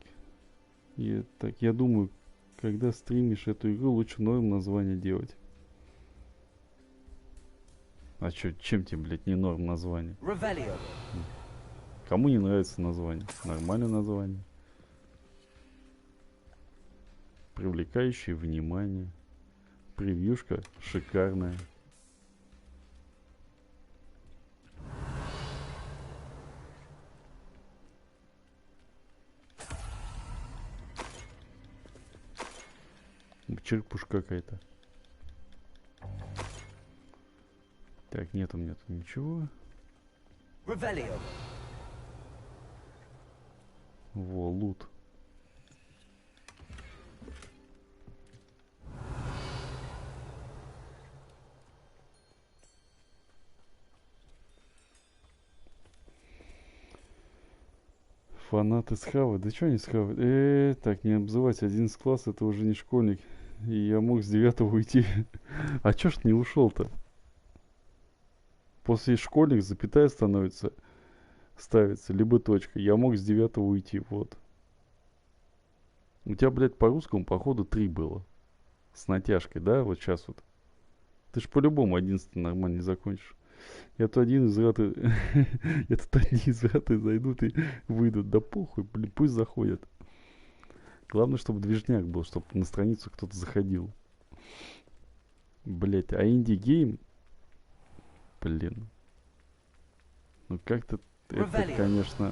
я думаю, когда стримишь эту игру, лучше норм название делать. А чё, чем тебе, блядь, не норм название? Кому не нравится название? Нормальное название. Привлекающее внимание. Превьюшка шикарная. Черепушка какая-то. Так, нету ничего. Во, лут. Фанаты схавают. Да что они схавают? Так, не обзывать. 11 класс, это уже не школьник. И я мог с 9-го уйти. А чё ж не ушел-то? После школьник запятая ставится, либо точка. Я мог с 9-го уйти, вот. У тебя, блядь, по русскому, походу, 3 было. С натяжкой, да? Вот сейчас вот. Ты ж по-любому 11 нормально не закончишь. Я тут один из раты... Я тут одни из раты зайдут и выйдут. Да похуй, блин, пусть заходят. Главное, чтобы движняк был, чтобы на страницу кто-то заходил. Блять, а инди-гейм... Блин. Ну как-то... Это, конечно...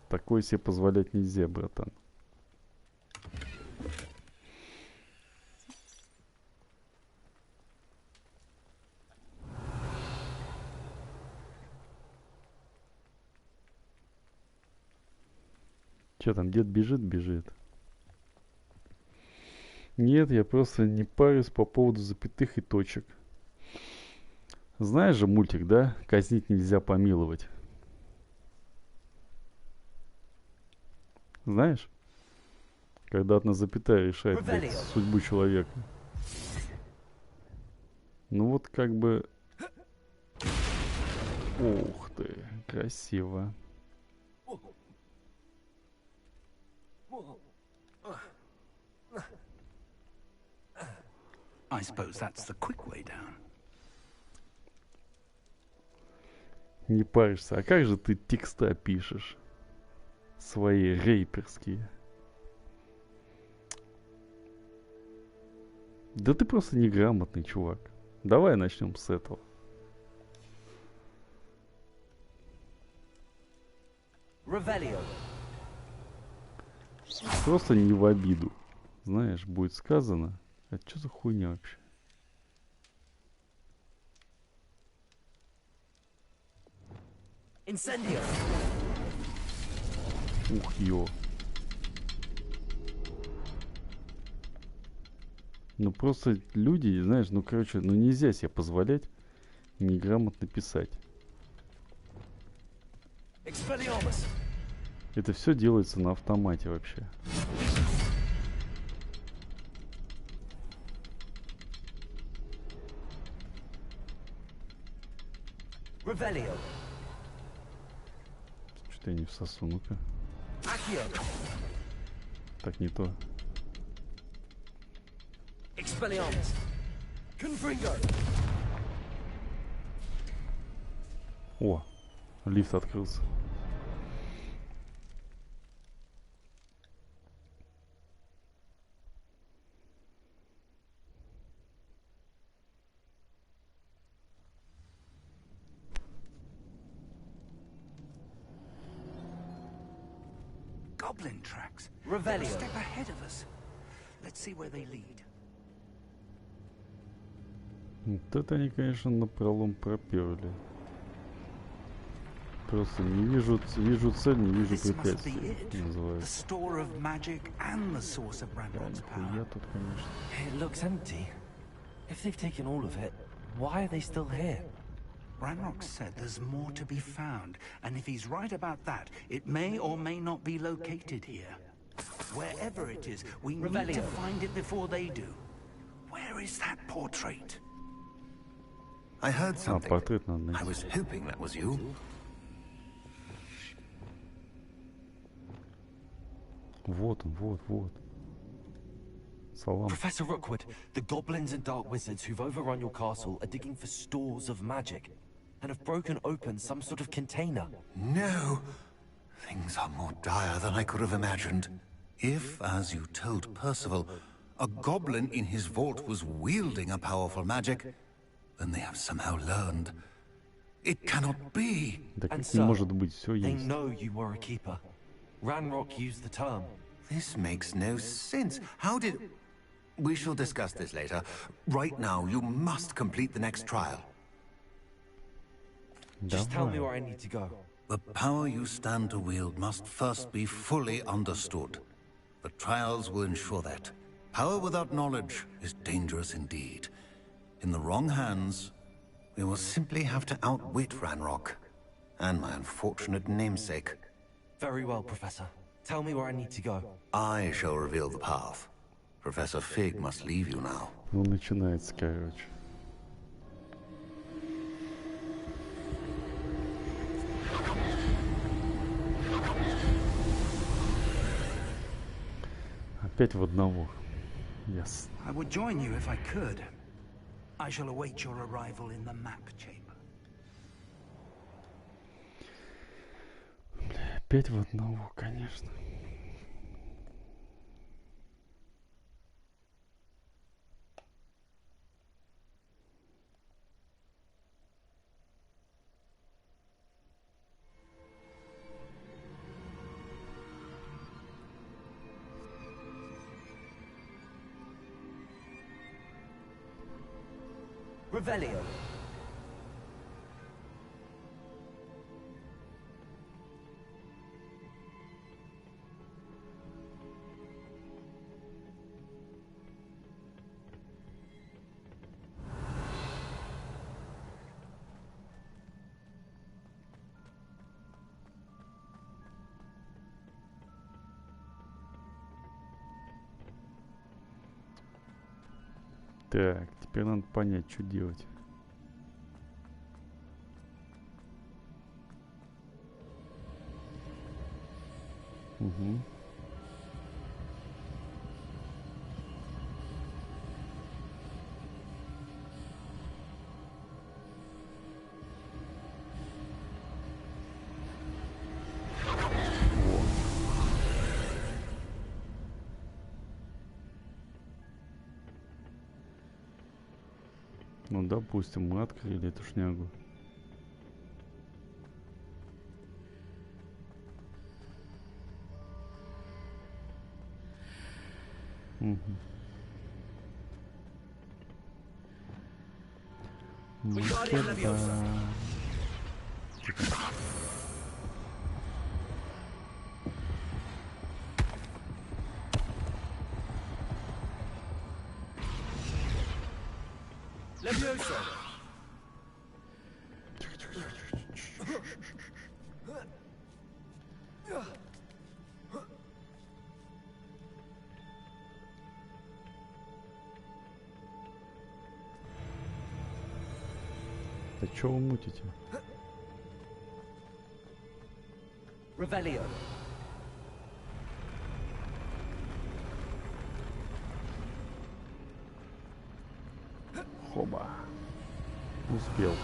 Такое себе позволять нельзя, братан. Че там, дед бежит? Нет, я просто не парюсь по поводу запятых и точек. Знаешь же мультик, да? Казнить нельзя помиловать. Знаешь? Когда одна запятая решает, блядь, судьбу человека. Ну вот как бы... Ух ты, красиво. I suppose that's the quick way down. Не паришься. А как же ты текста пишешь? Свои рэперские. Да ты просто неграмотный чувак. Давай начнем с этого. Просто не в обиду. Знаешь, будет сказано. А что за хуйня вообще? Ух, ё. Ну просто люди, знаешь, ну короче, ну нельзя себе позволять неграмотно писать. Это все делается на автомате вообще. Что-то я не всосу, ну-ка. Так, не то. О, лифт открылся. Goblin tracks. They're a step ahead of us. Let's see where they lead. Вот это они, конечно, напролом проперли. Просто не вижу цель, не вижу препятствий. Называется. Я тут, конечно. It looks empty. If they've taken all of it, why are they still here? Ranrock said there's more to be found, and if he's right about that, it may or may not be located here. Wherever it is, we need to find it before they do. Where is that portrait? I heard something. Портрет надо найти. I was hoping that was you. Вот он, вот. Салам. Professor Rookwood, the goblins and dark wizards who've overrun your castle are digging for stores of magic. and have broken open some sort of container. No! Things are more dire than I could have imagined. If, as you told Percival, a goblin in his vault was wielding a powerful magic, then they have somehow learned. It cannot be! And so, they know you were a keeper. Ranrock used the term. This makes no sense. How did... We shall discuss this later. Right now, you must complete the next trial. Just tell me where I need to go. The power you stand to wield must first be fully understood. The trials will ensure that. Power without knowledge is dangerous indeed. In the wrong hands, we will simply have to outwit Ranrock and my unfortunate namesake. Very well, Professor. Tell me where I need to go. I shall reveal the path. Professor Fig must leave you now. Ну, начинается, короче. Опять в одного. Yes. I would join you if I could. I shall await your arrival in the map chamber. Опять в одного, конечно. Revelio. Так, теперь надо понять, что делать. Угу. Ну, допустим, мы открыли эту шнягу. Угу. Leviosa. Да чё вы мутите? Revelio. Хоба. Успел.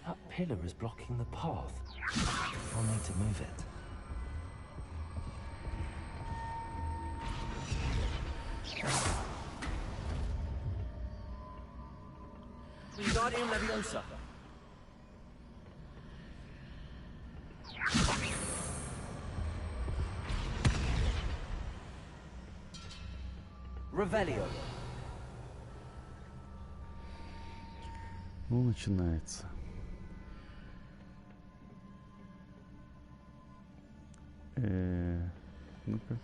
That pillar is blocking the path. I'll need to move it. Wingardium Leviosa. Revelio. Ну, начинается. Ну-ка.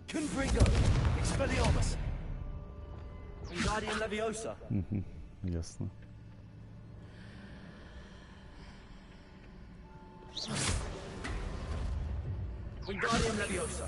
Confringo. Expelliarmus. Wingardium Leviosa. Угу, ясно. Wingardium Leviosa.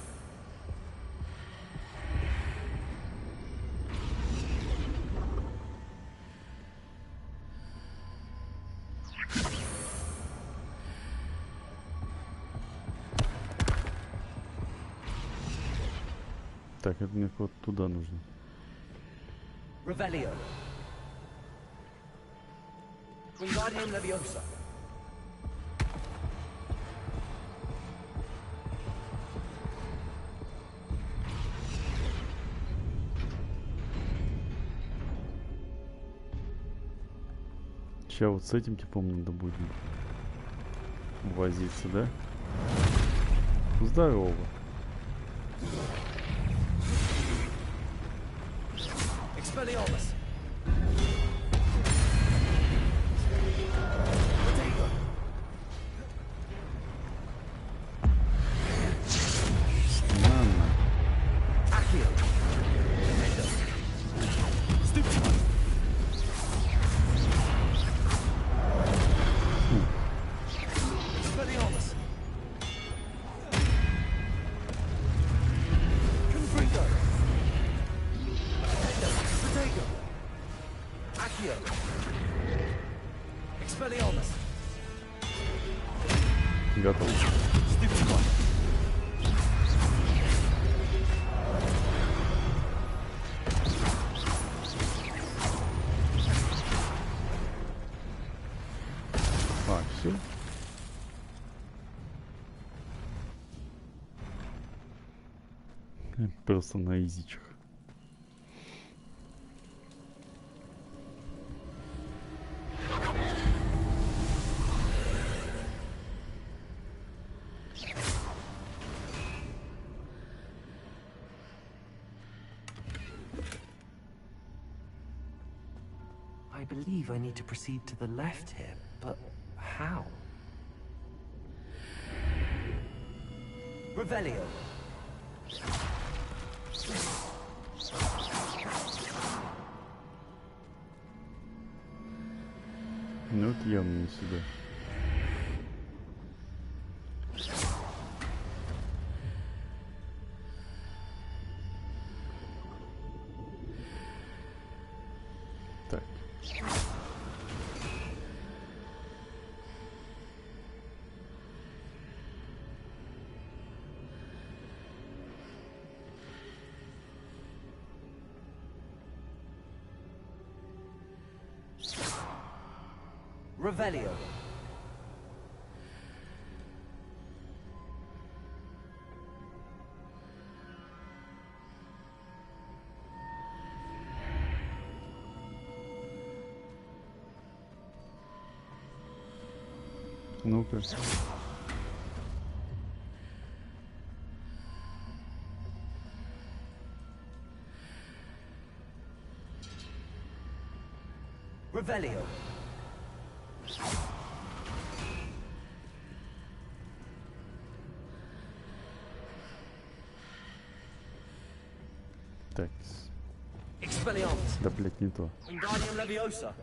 Так, это мне вот туда нужно. Revelio. Wingardium Leviosa. Сейчас вот с этим типом надо будет возиться, да? Здорово. Expelliarmus. Готов. А, все. Просто на изичах. I believe I need to proceed to the left here, but how? Revelio. Ну вот явно не сюда. Так. Revelio. Ну-ка. Revelio. Так. Expelliarmus. Да, блядь, не то. Wingardium Leviosa.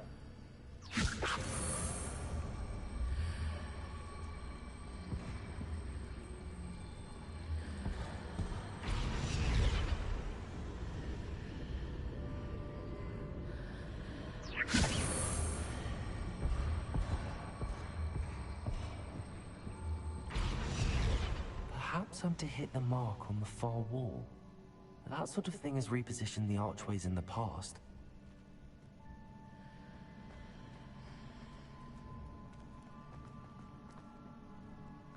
Perhaps I'm to hit the mark on the far wall. That sort of thing has repositioned the archways in the past.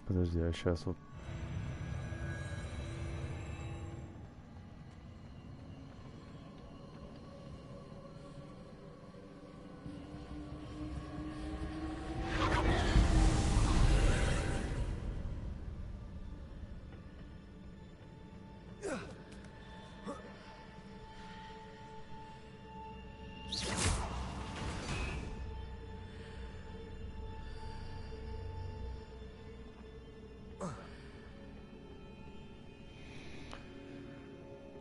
Подожди, а сейчас вот.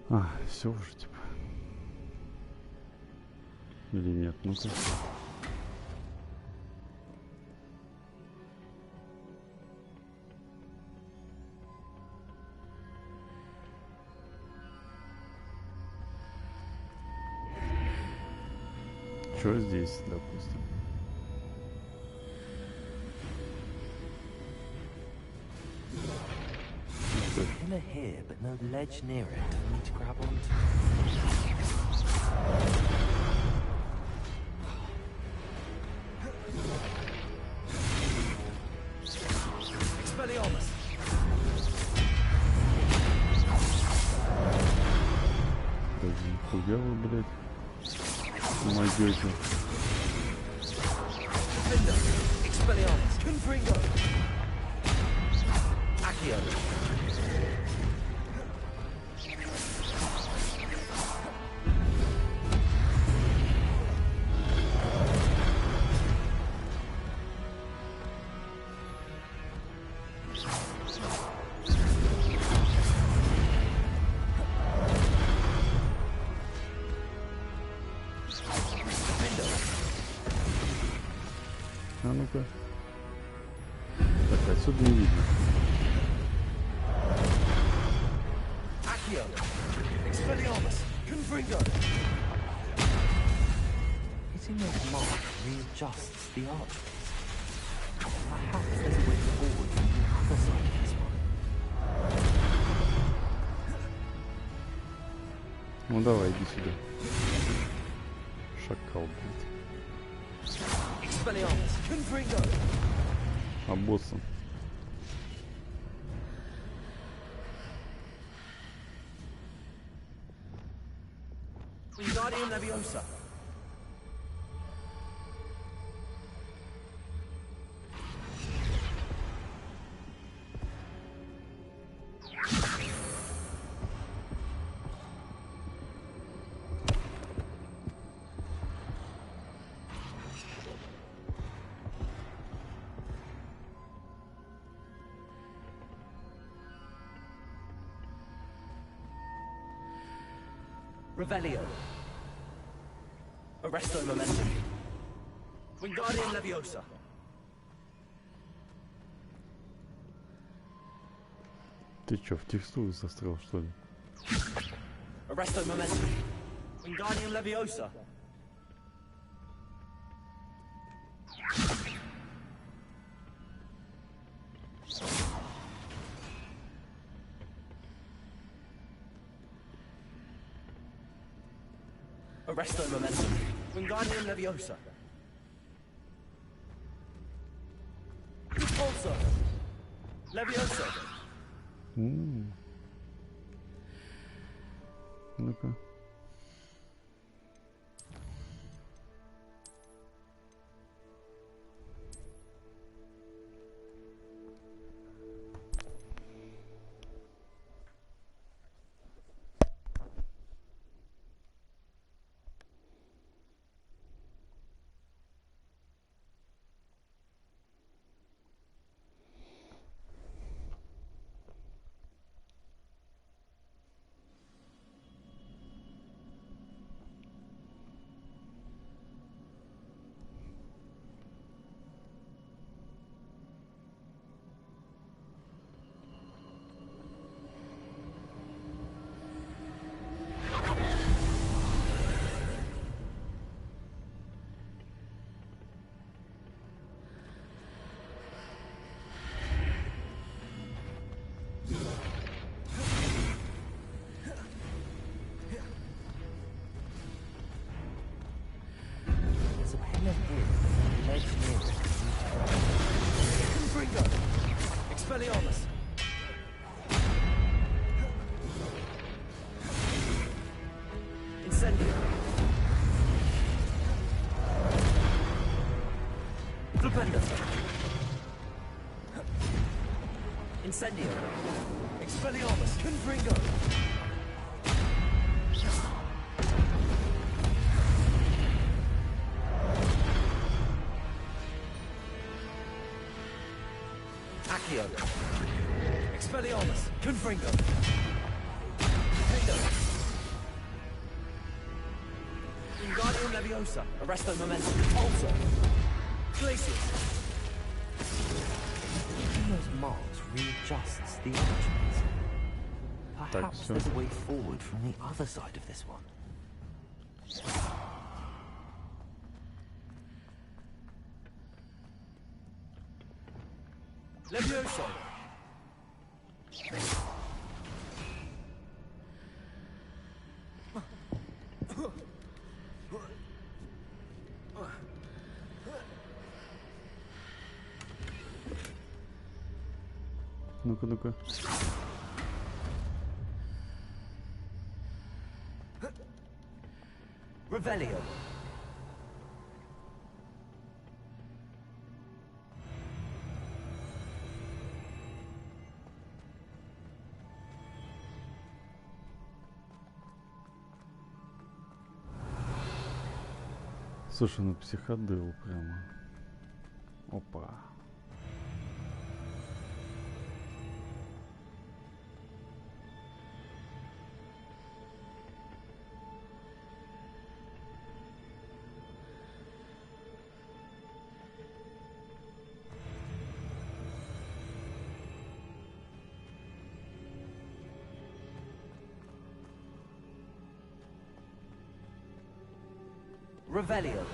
А, все уже, типа. Или нет, ну-ка. Что здесь, допустим? Pillar here, but no ledge near it. I need to grab onto. Expelliarmus! Даже нихуя вы, блядь, найдете. Expelliarmus! Confringo! Accio! А ну-ка. Так, отсюда не видно. Accio! Expelliarmus! Confringo! Hitting those marks readjusts the arch. Perhaps there's a way forward from the other side of this one. Ну давай, иди сюда. Шакал, блядь. Expelliarmus! Confringo! А боссом. Wingardium Leviosa! Revelio. Arresto Momentum. Wingardium Leviosa. Ты чё, в текстуру застрял, что ли? Arresto Momentum. Wingardium Leviosa. Arresto Momentum. Wingardium Leviosa. Repulsor. Leviosa. Ну-ка. Confringo. Expelliarmus. Incendio. Flipendo. Incendio. Expelliarmus. Confringo. Accio. Expelliarmus. Confringo. Hendo. Wingardium Leviosa. Arresto Momentum. Also. Glacius. Those marks readjusts the archways. Perhaps there's a way forward from the other side of this one. Ну-ка, ну-ка. Revelio. Слушай, ну психодел прямо. Опа. Revelio.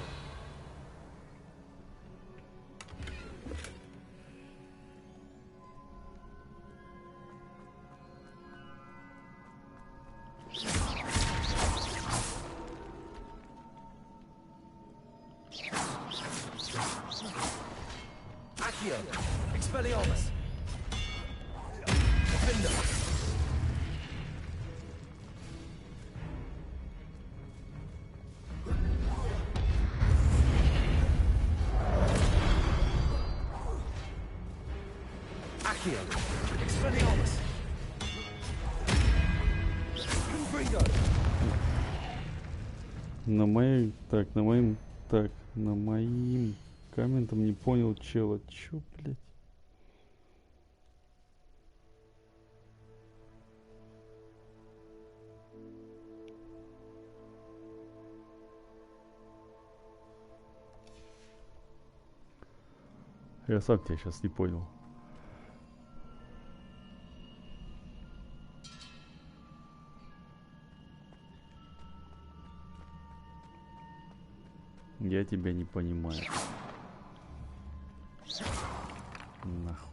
Accio. Expelliarmus. Defender. Expelliarmus. На моим комментам не понял чела. Чё, блядь? Я сам тебя сейчас не понял. Я тебя не понимаю. Нахуй.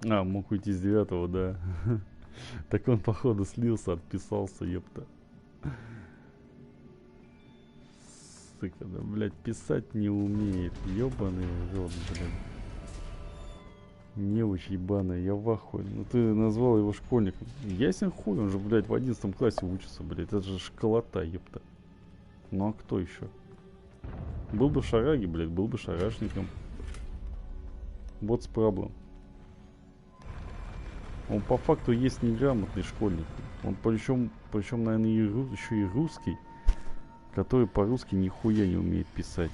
А, мог уйти с 9-го, да. Так он, походу, слился, отписался, ёпта. Сука, да, блядь, писать не умеет. Ёбаный рот, блядь. Неуч ебаная, я в ахуе. Ну ты назвал его школьником. Ясен хуй, он же, блядь, в 11 классе учится, блядь. Это же школота, епта. Ну а кто еще? Был бы шараги, блядь, был бы шарашником. Вот с проблем. Он по факту есть неграмотный школьник. Он причем наверное, еще и русский, который по-русски нихуя не умеет писать.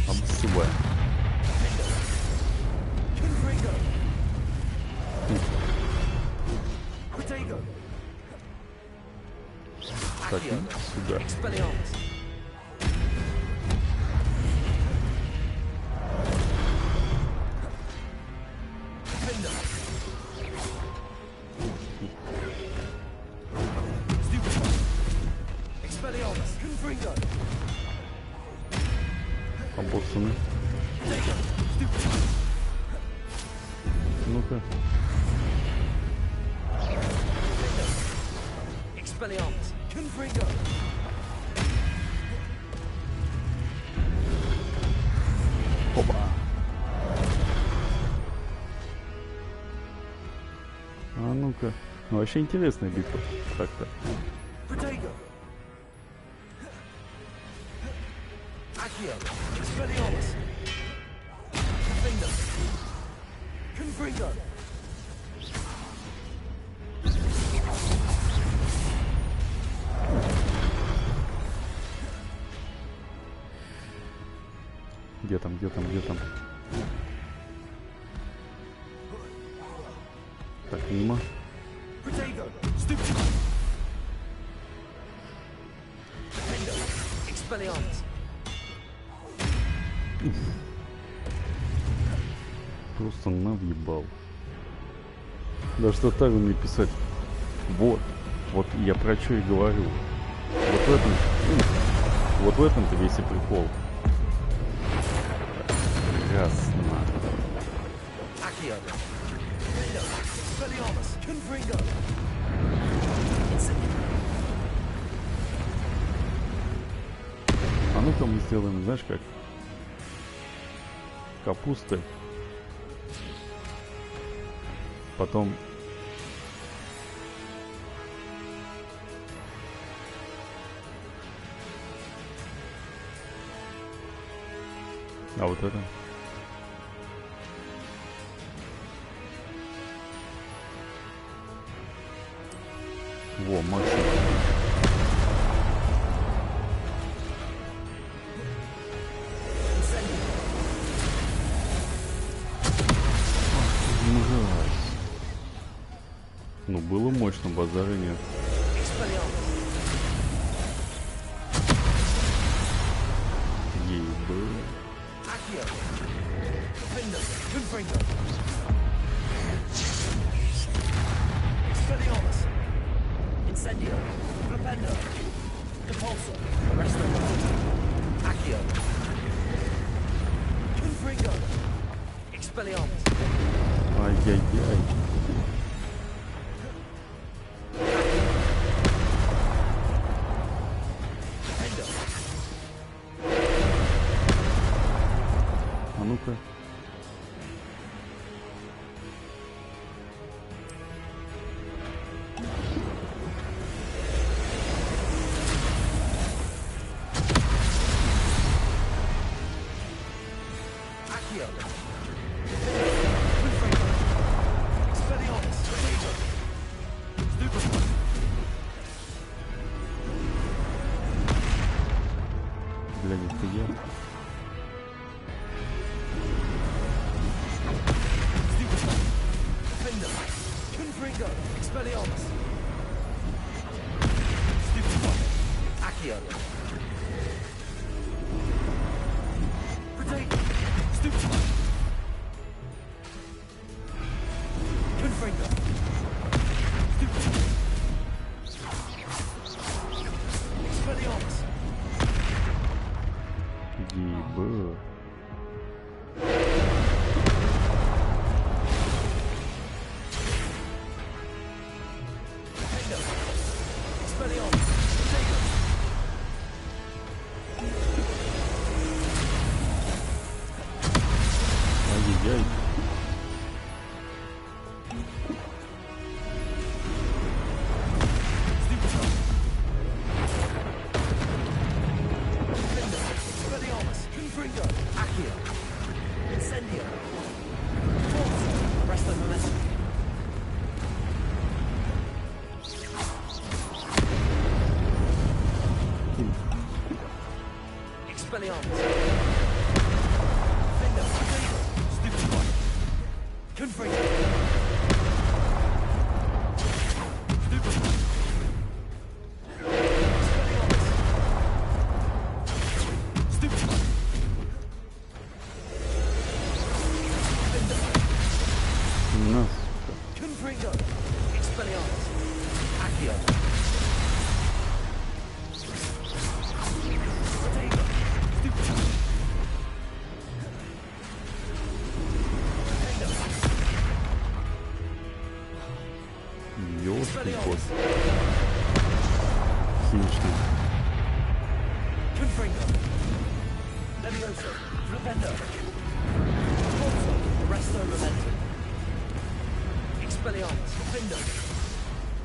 Обсываем. Так, сюда. Обоссаны. Ну-ка. Опа. А ну-ка. Ну вообще интересная битва. Так-то. Где там, где там, где там? Так, мимо. Просто навъебал. Да что так умеет писать. Вот я про что и говорю. Вот в этом-то весь и прикол. Ясно. А ну-ка мы сделаем, знаешь как? Капусты. Потом а вот это во, максимум. Ну, было мощно, базара нет. Ей-бы. Ай-яй-яй. А ну-ка.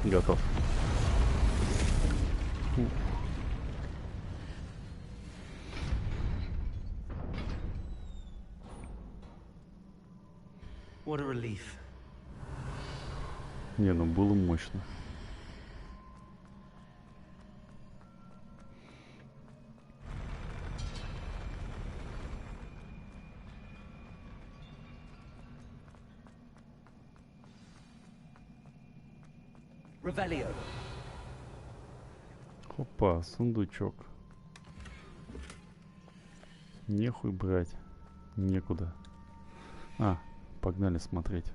Готов. What a relief. Не, ну было мощно. Опа, сундучок. Нехуй брать. Некуда. А, погнали смотреть.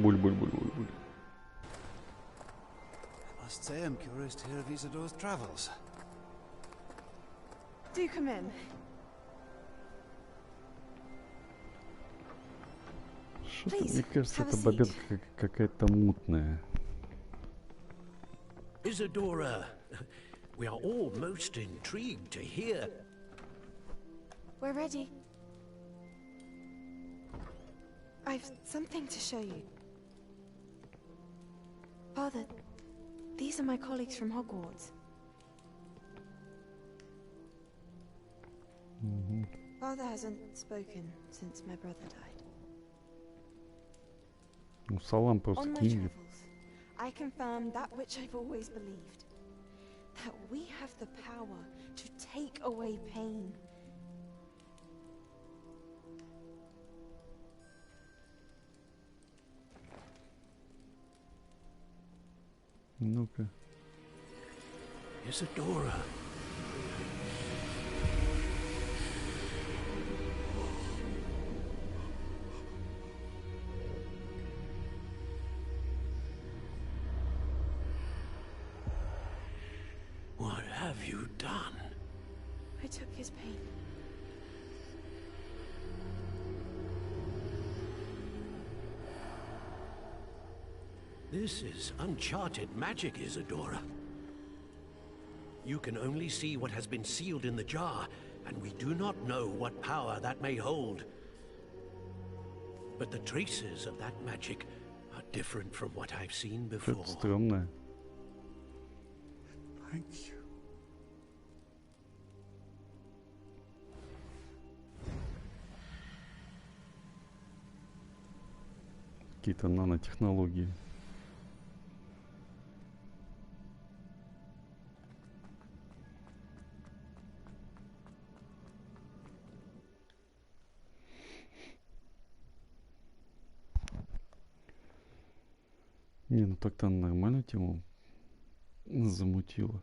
Буль-буль-буль-буль-буль. Must say I'm curious to hear of Isadora's travels. Do come in. Что-то, мне кажется, эта бабенка какая-то мутная. Isadora, we are all most intrigued to hear. We're ready. I've something to show you. Father, these are my colleagues from Hogwarts. Father hasn't spoken since my brother died. Ну, салам просто On my книги. travels, I confirmed that which I've always believed. That we have the power to take away pain. Ну-ка. Isadora. What have you done? I took his pain. This is uncharted magic, Isadora. You can only see what has been sealed in the jar, and we do not know what power that may hold. But the traces of that magic are different from what I've seen before. Что-то стрёмное. Thank you. Какие-то нанотехнологии. Не, ну так-то она нормально тему замутила.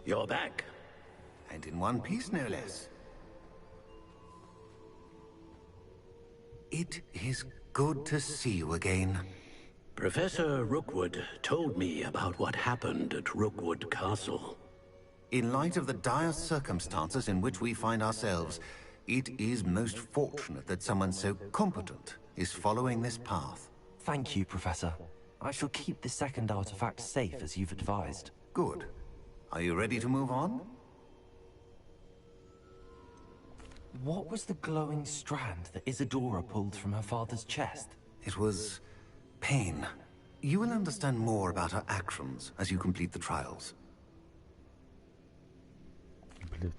You're back. And in one piece, no less. It is good to see you again. Professor Rookwood told me about what happened at Rookwood Castle. In light of the dire circumstances in which we find ourselves, it is most fortunate that someone so competent is following this path. Thank you, Professor. I shall keep the second artifact safe as you've advised. Good. Are you ready to move on? What was the glowing strand that Isadora pulled from her father's chest? It was pain. You will understand more about her actions as you complete the trials.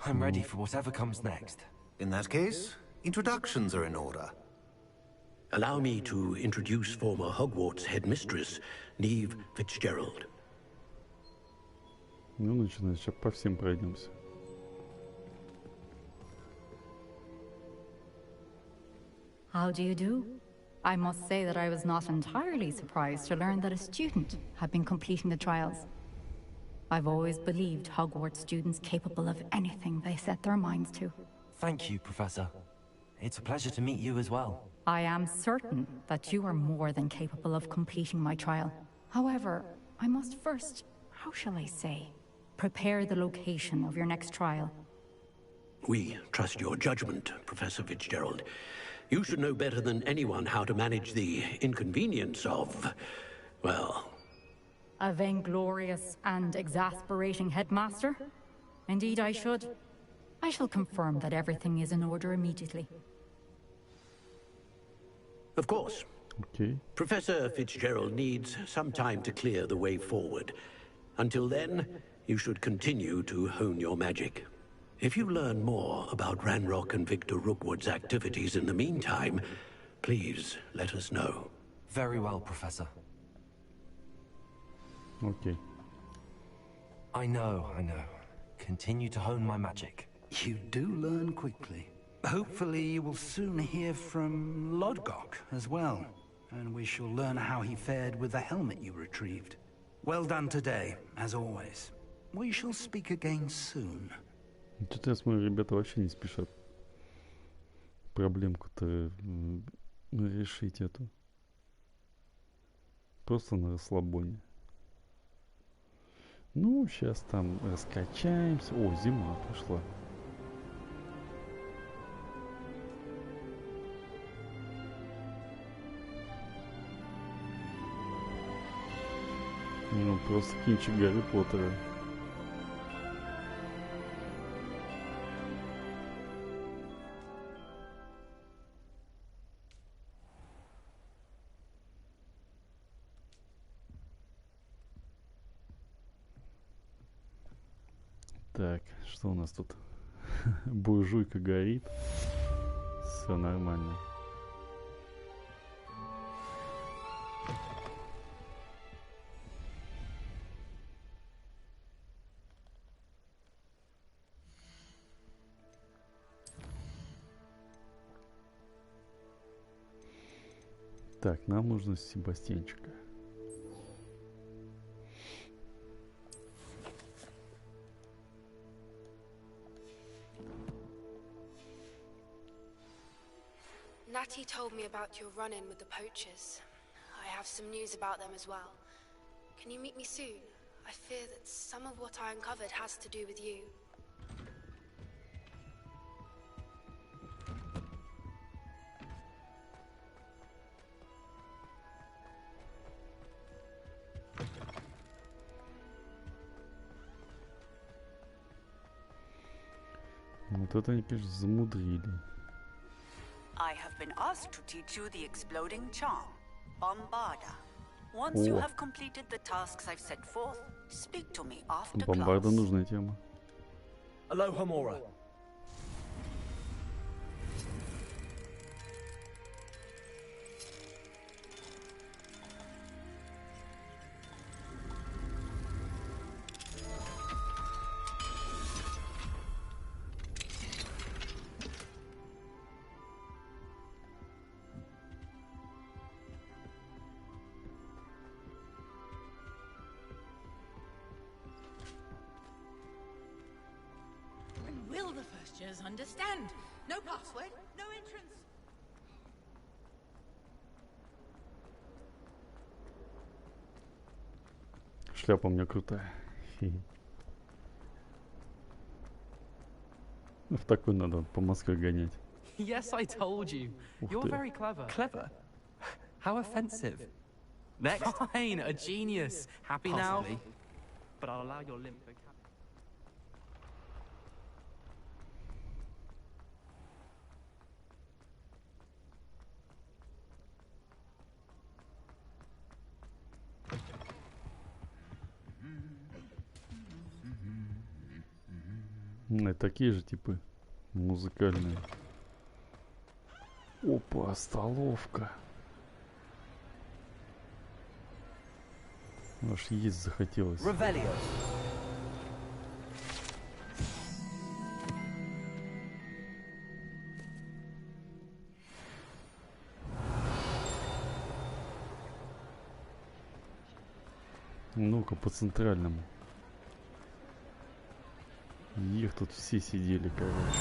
I'm ready for whatever comes next. In that case, introductions are in order. Allow me to introduce former Hogwarts headmistress, Neve Fitzgerald. Ну, начинаем. Сейчас по всем пройдемся. How do you do? I must say that I was not entirely surprised to learn that a student had been completing the trials. I've always believed Hogwarts students capable of anything they set their minds to. Thank you, Professor. It's a pleasure to meet you as well. I am certain that you are more than capable of completing my trial. However, I must first, how shall I say, prepare the location of your next trial. We trust your judgment, Professor Fitzgerald. You should know better than anyone how to manage the inconvenience of, well... A vainglorious and exasperating headmaster? Indeed I should. I shall confirm that everything is in order immediately. Of course. Окей. Professor Fitzgerald needs some time to clear the way forward. Until then, you should continue to hone your magic. If you learn more about Ranrock and Victor Rookwood's activities in the meantime, please let us know. Very well, Professor. Окей. I know. Continue to hone my magic. You do learn quickly. Hopefully you will soon hear from Lodgok as well, and we shall learn how he fared with the helmet you retrieved. Well done today, as always. We shall speak again soon. Что-то я смотрю, ребята вообще не спешат проблемку-то решить эту. Просто на расслабоне. Ну, сейчас там раскачаемся. О, зима пришла. Ну, просто кинчик Гарри Поттера. Так, что у нас тут? Буржуйка горит. Все нормально. Так, нам нужно Себастьянчика. Natty told me about your run-in with the poachers. I have some news about them as well. Can you meet me soon? I fear that some of what I uncovered has to do with you. Вот это они, конечно, замудрили. I have been asked to teach you the exploding charm, Bombarda. Once you have completed the tasks I've set forth, speak to me after class. Бомбарда нужная тема. Aloha, Mora. Will the first years understand? No password, no entrance. Шляпа у меня крутая. В такой надо по Москве гонять. Yes, I told you. You're very clever. Clever? How offensive. Next. Fine, a genius. Happy possibly. Now? But I'll allow your limp vocabulary. Такие же типы музыкальные. Опа, столовка. Аж есть захотелось. Ну-ка, по центральному. Их тут все сидели, короче.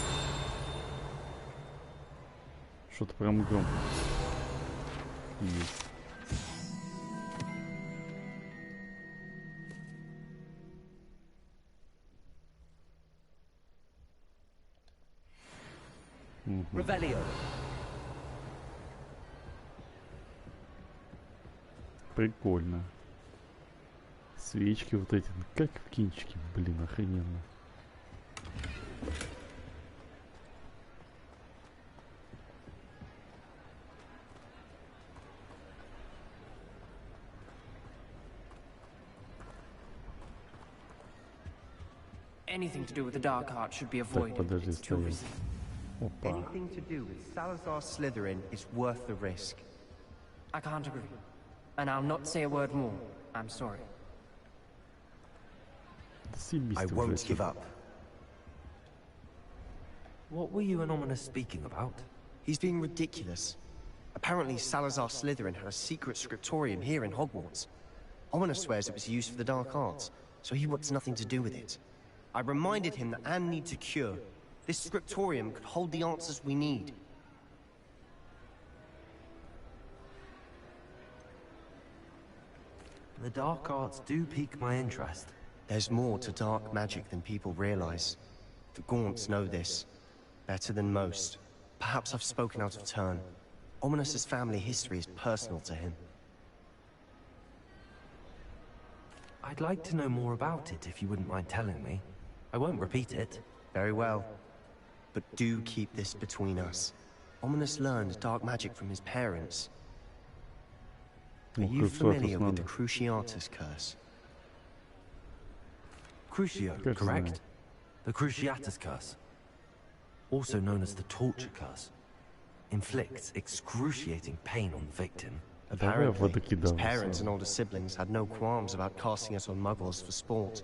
Что-то прям громко есть. Прикольно. Свечки вот эти, как в кинчике, блин, охрененно. Anything to do with the dark art should be avoided. Подожди, It's too стоим. risky. Опа. Anything to do with Salazar Slytherin is worth the risk. I can't agree. And I'll not say a word more. I'm sorry. I won't give up. What were you and Ominous speaking about? He's being ridiculous. Apparently Salazar Slytherin had a secret scriptorium here in Hogwarts. Ominous swears it was used for the dark arts, so he wants nothing to do with it. I reminded him that Anne needs a cure. This scriptorium could hold the answers we need. The dark arts do pique my interest. There's more to dark magic than people realize. The Gaunts know this better than most. Perhaps I've spoken out of turn. Ominous's family history is personal to him. I'd like to know more about it if you wouldn't mind telling me. I won't repeat it. Very well. But do keep this between us. Ominous learned dark magic from his parents. Are you familiar with the Cruciatus curse? Crucio, correct? The Cruciatus curse. Also known as the torture curse. Inflicts excruciating pain on the victim. Apparently, his parents and older siblings had no qualms about casting it on muggles for sport.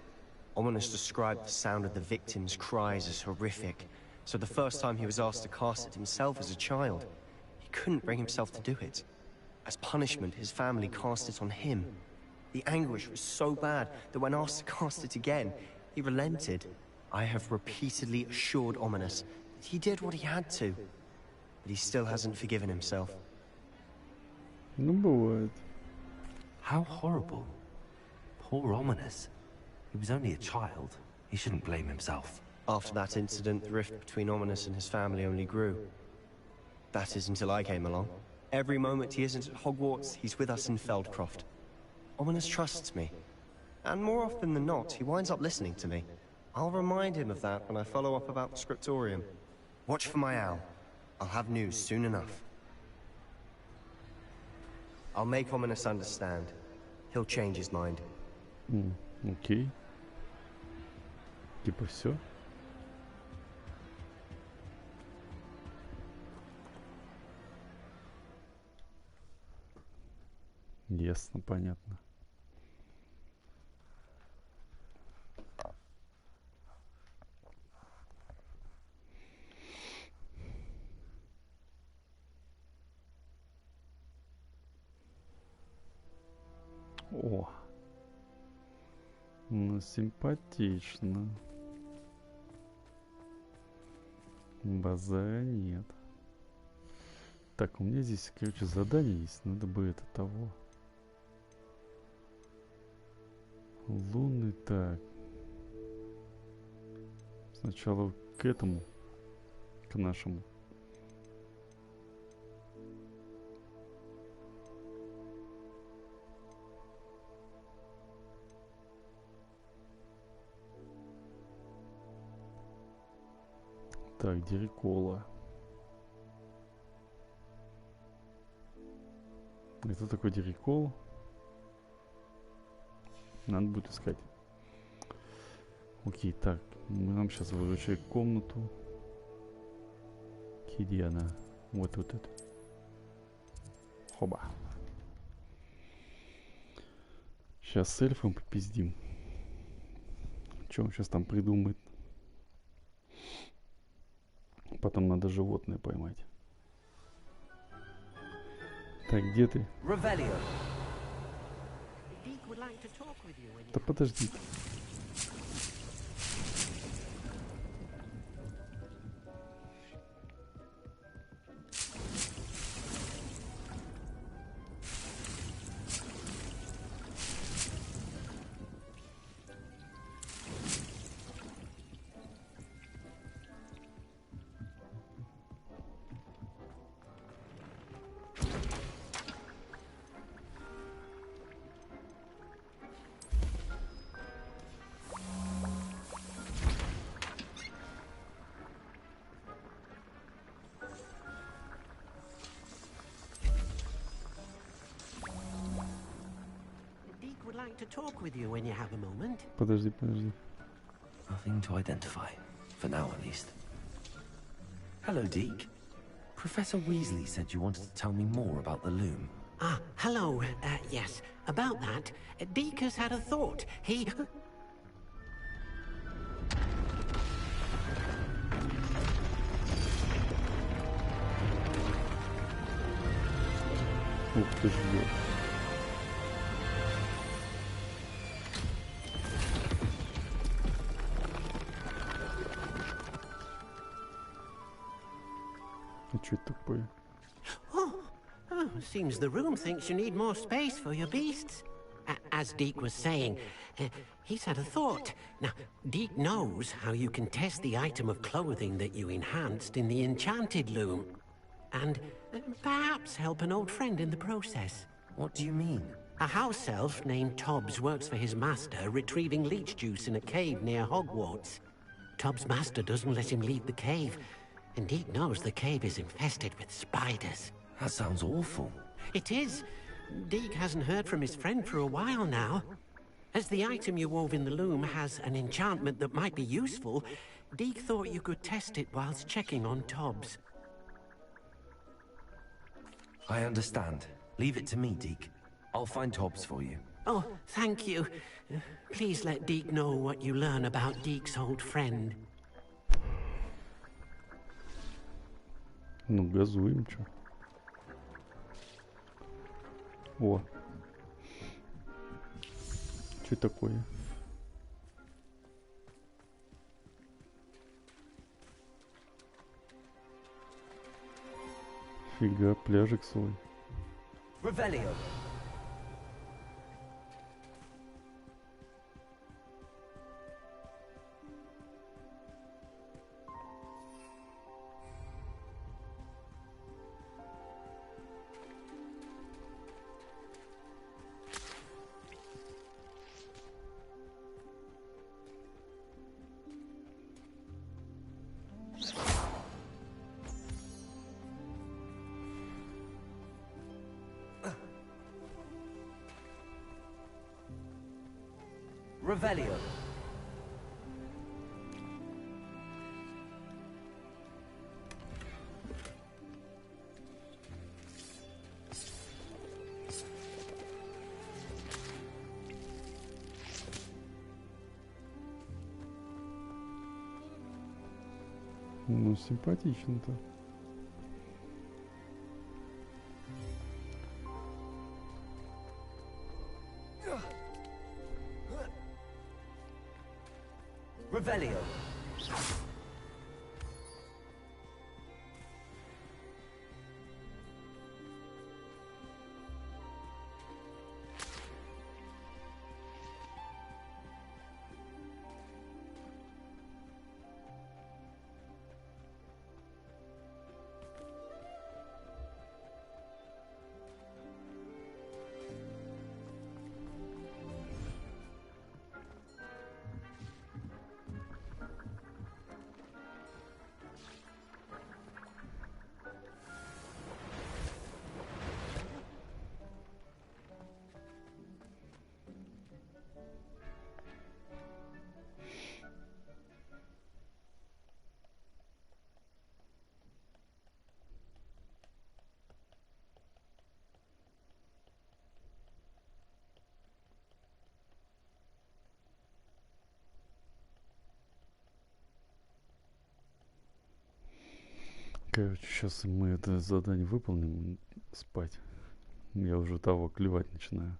Ominous described the sound of the victim's cries as horrific, so the first time he was asked to cast it himself as a child, he couldn't bring himself to do it. As punishment, his family cast it on him. The anguish was so bad that when asked to cast it again, he relented. I have repeatedly assured Ominous that he did what he had to, but he still hasn't forgiven himself. Ну, бывает. How horrible. Poor Ominous. He was only a child. He shouldn't blame himself. After that incident, the rift between Ominous and his family only grew. That is until I came along. Every moment he isn't at Hogwarts, he's with us in Feldcroft. Ominous trusts me. And more often than not, he winds up listening to me. I'll remind him of that when I follow up about the scriptorium. Watch for my owl. I'll have news soon enough. I'll make Ominous understand. He'll change his mind. Окей. Типа все. Ясно, понятно. О, ну симпатично. Базара нет. Так, у меня здесь, короче, задание есть. Надо бы это того. Лунный, так. Сначала к этому, к нашему. Так, Дерикола. Это такой Дерикол. Надо будет искать. Окей, так. Нам сейчас выручаем комнату. Где она? Вот это. Хоба. Сейчас с эльфом попиздим. Что он сейчас там придумает? Потом надо животное поймать. Так, где ты? Да подожди. Подожди, подожди. Nothing to identify, for now at least. Hello, Deke. Professor Weasley said you wanted to tell me more about the loom. Ah, hello. Yes, about that, Deke has had a thought. He... Ух ты ж, ёп. А чё это такое? Oh, seems the room thinks you need more space for your beasts. As Deke was saying, he's had a thought. Now, Deke knows how you can test the item of clothing that you enhanced in the enchanted loom. And perhaps help an old friend in the process. What do you mean? A house elf named Tobbs works for his master, retrieving leech juice in a cave near Hogwarts. Tobbs' master doesn't let him leave the cave, and Deke knows the cave is infested with spiders. That sounds awful. It is. Deke hasn't heard from his friend for a while now. As the item you wove in the loom has an enchantment that might be useful, Deke thought you could test it whilst checking on Tobbs. I understand. Leave it to me, Deke. I'll find Tobbs for you. Oh, thank you. Please let Deke know what you learn about Deke's old friend. Ну, газуем, чё. О. Чё такое? Фига, пляжик свой. Revelio. Revelio. Ну, симпатично-то. Revelio. Короче, сейчас мы это задание выполним, спать. Я уже того клевать начинаю.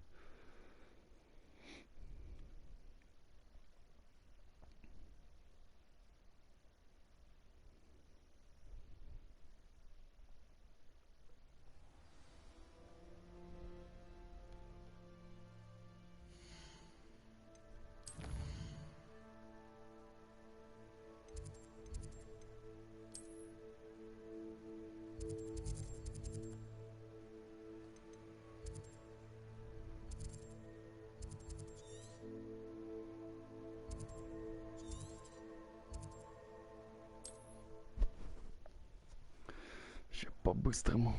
По-быстрому.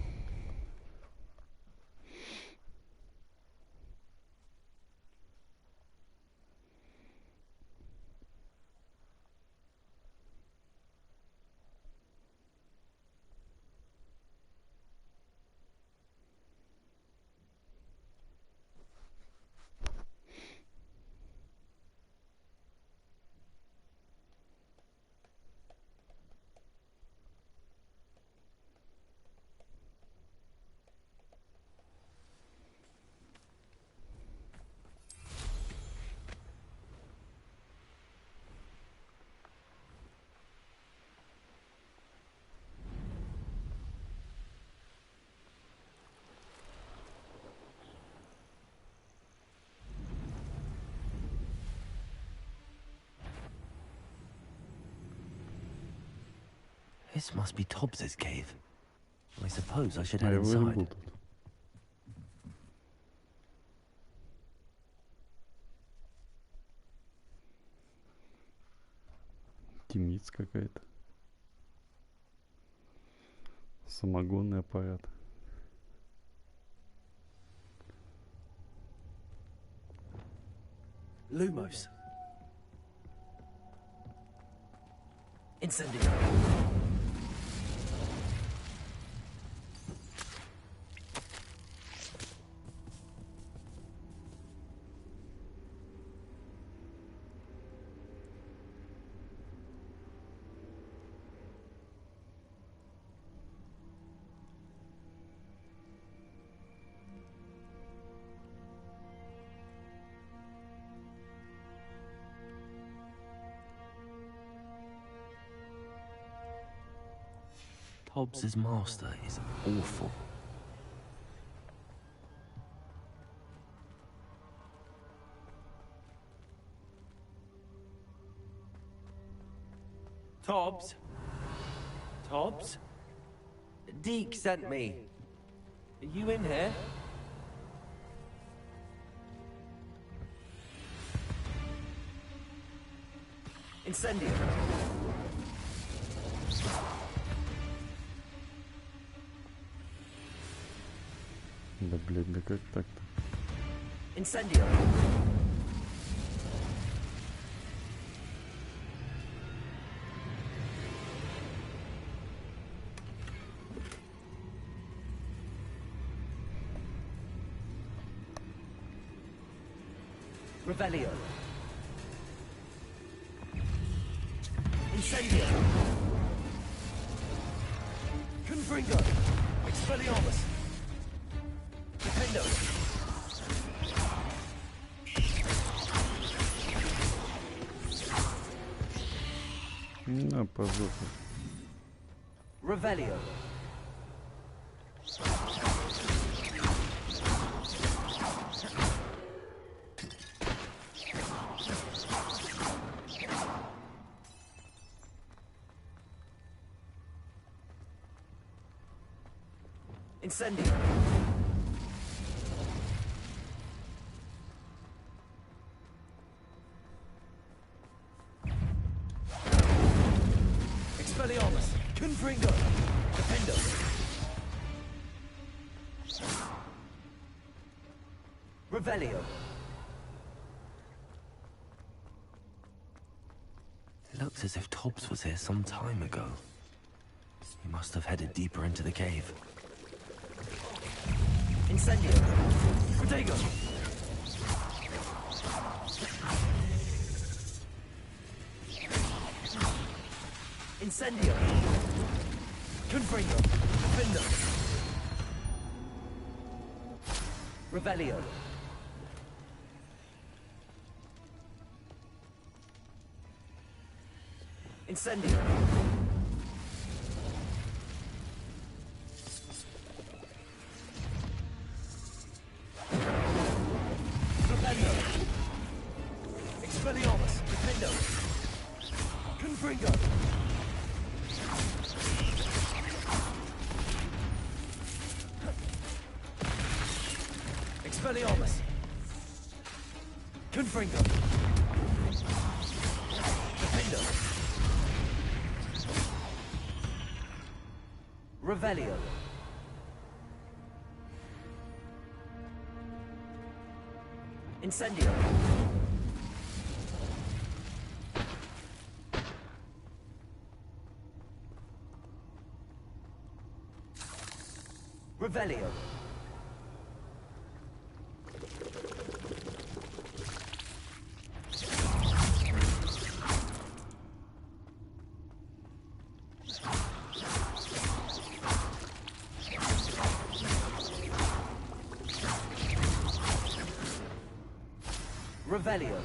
This must be Tobbs's cave. I suppose I should head inside. Темница какая-то. Самогонный аппарат. Lumos. Incendio. Hobbs's master is awful. Tobbs? Tobbs? Deke sent me. Are you in here? Incendio. Да, блядь, да как так-то? Incendio. Revelio. Incendio. Confringo. Expelliarmus. Defendo. На, пожалуйста. Revelio. Incendio. Expelliarmus. Confringo. Defendo. Revelio. It looks as if Tobbs was here some time ago. He must have headed deeper into the cave. Incendio. Protego. Incendio. Confringo. Defendo. Revelio. Incendio. Revelio. Expelliarmus. Defendo. Confringo. Expelliarmus. Confringo. Defendo. Revelio. Incendio. Revelio. Revelio.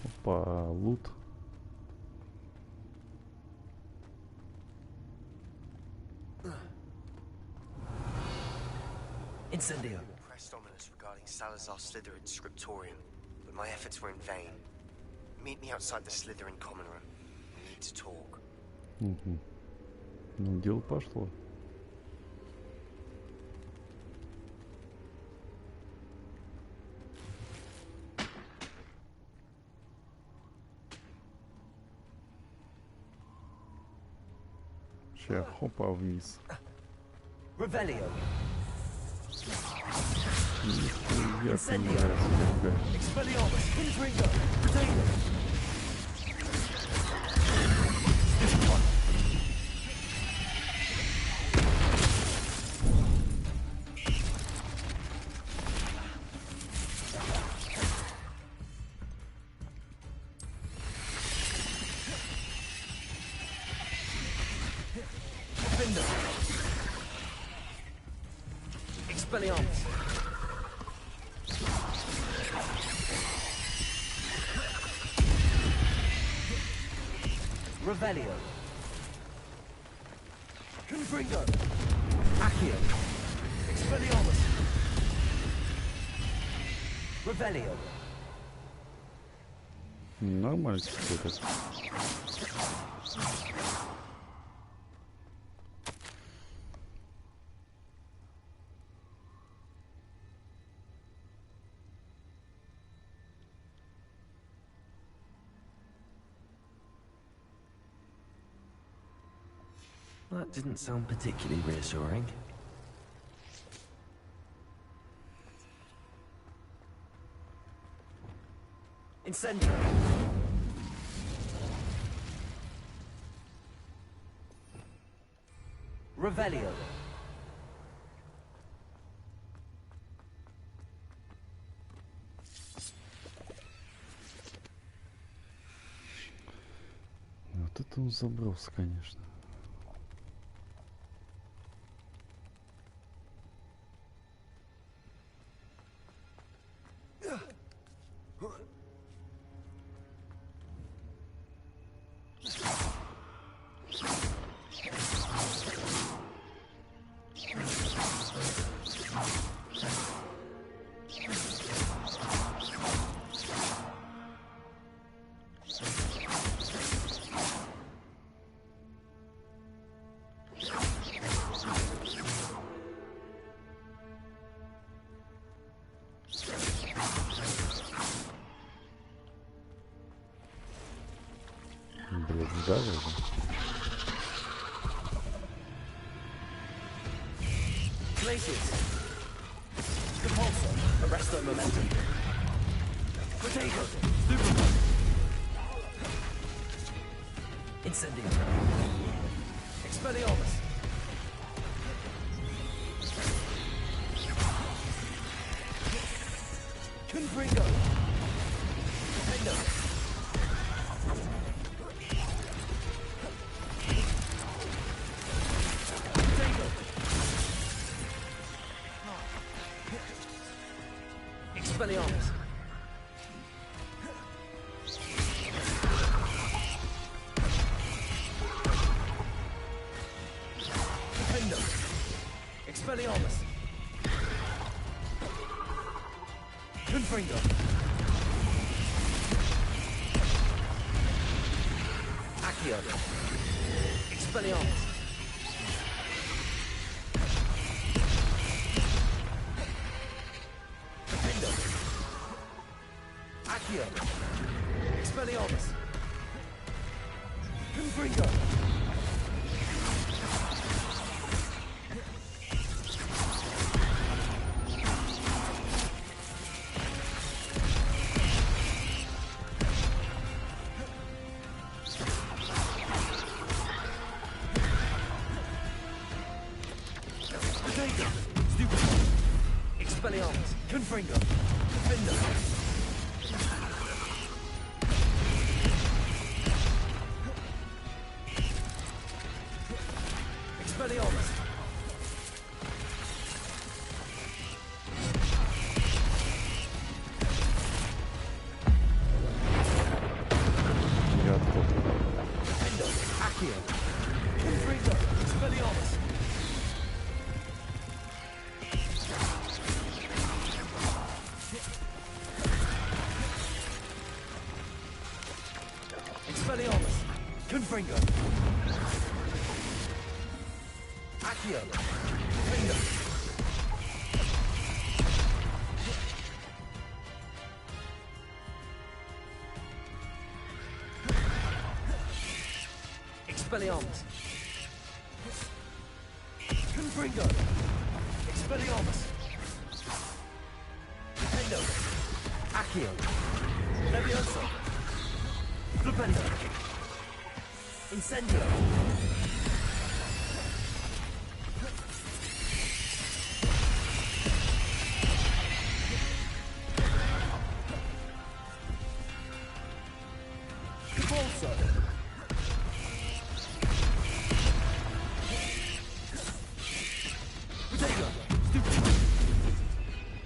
Опа, лут. Incendio. pressed on us regarding Salazar Slytherin's scriptorium, but my efforts were in vain. Meet me outside the Slytherin common room. We need to talk. Ну, дело пошло. Сейчас, хопа, вниз. Revelio. Я понимаю, Expelliarmus. Confringo. Potato. Expelliarmus. Revelio. Confringo. Accio. Expelliarmus. Revelio. Нормально какой-то. That didn't sound particularly reassuring. Incendio. Revelio. Вот это он забрался, конечно. Glacius. Compulsor. Arresto momentum. Potato. Stupefy. Incendio. Expelliarmus. Confringo. Nintendo. Expelliarmus. Defendo. Expelliarmus. Confringo. Accio. Expelliarmus. Defendo. Accio. Expelliarmus. Confringo. Expelliarmus. Confringo. Defender. Expelliarmus. Defender. Accio. Confringo. Expelliarmus. Confringo. Accio. Finger. Expelliarmus. Confringo. Expelliarmus. Defendo. Accio. Levioso. Flipendo. Incendio. Convulso. Potato. Stupid.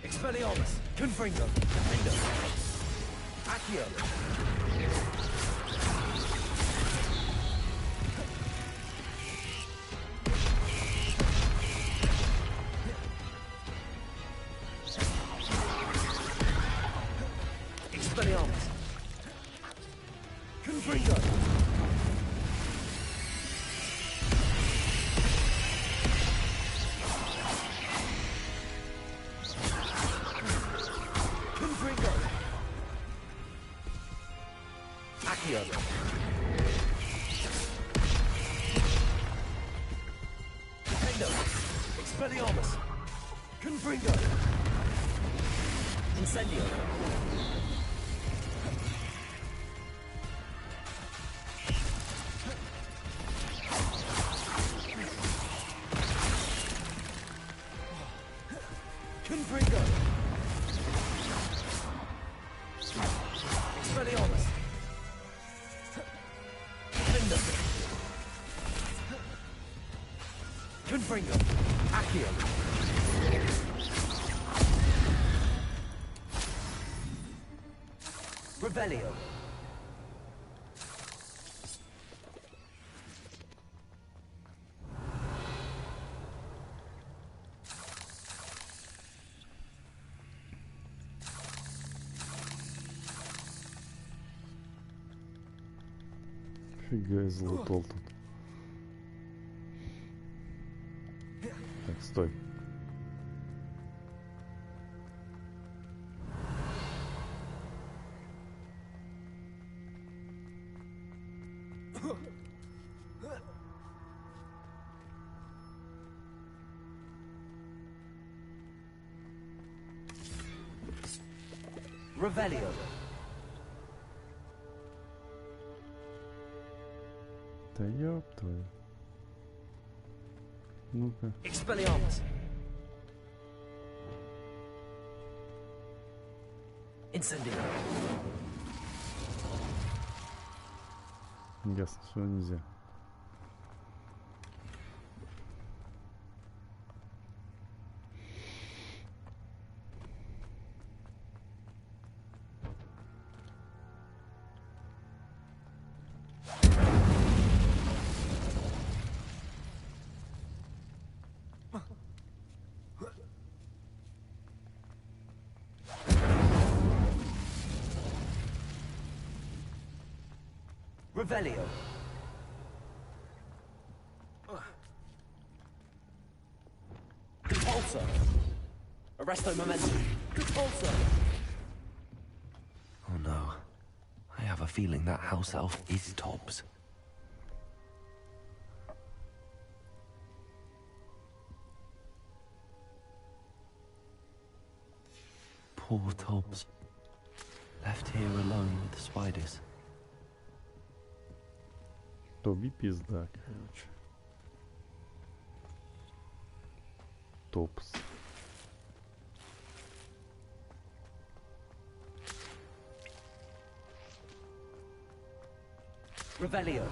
Expelliarmus. Confringo. Defendo. Accio. Expelliarmus. Confringo. Confringo. Accio. Defendo. Expelliarmus. Confringo. Incendio. Confringo. Expelliarmus. Defendo. Confringo. Accio. Rebellio. Фига, излутал тут. Так, стой. Revelio. Да ёб твою. Ну-ка. Expelliarmus. Incendio. Ясно, что нельзя. Revelio. Compulso. Arresto momentum. Compulso. Oh no. I have a feeling that house elf is Tobbs. Poor Tobbs. Left here alone with the spiders. Тоби пизда, короче. Топс. Revelio.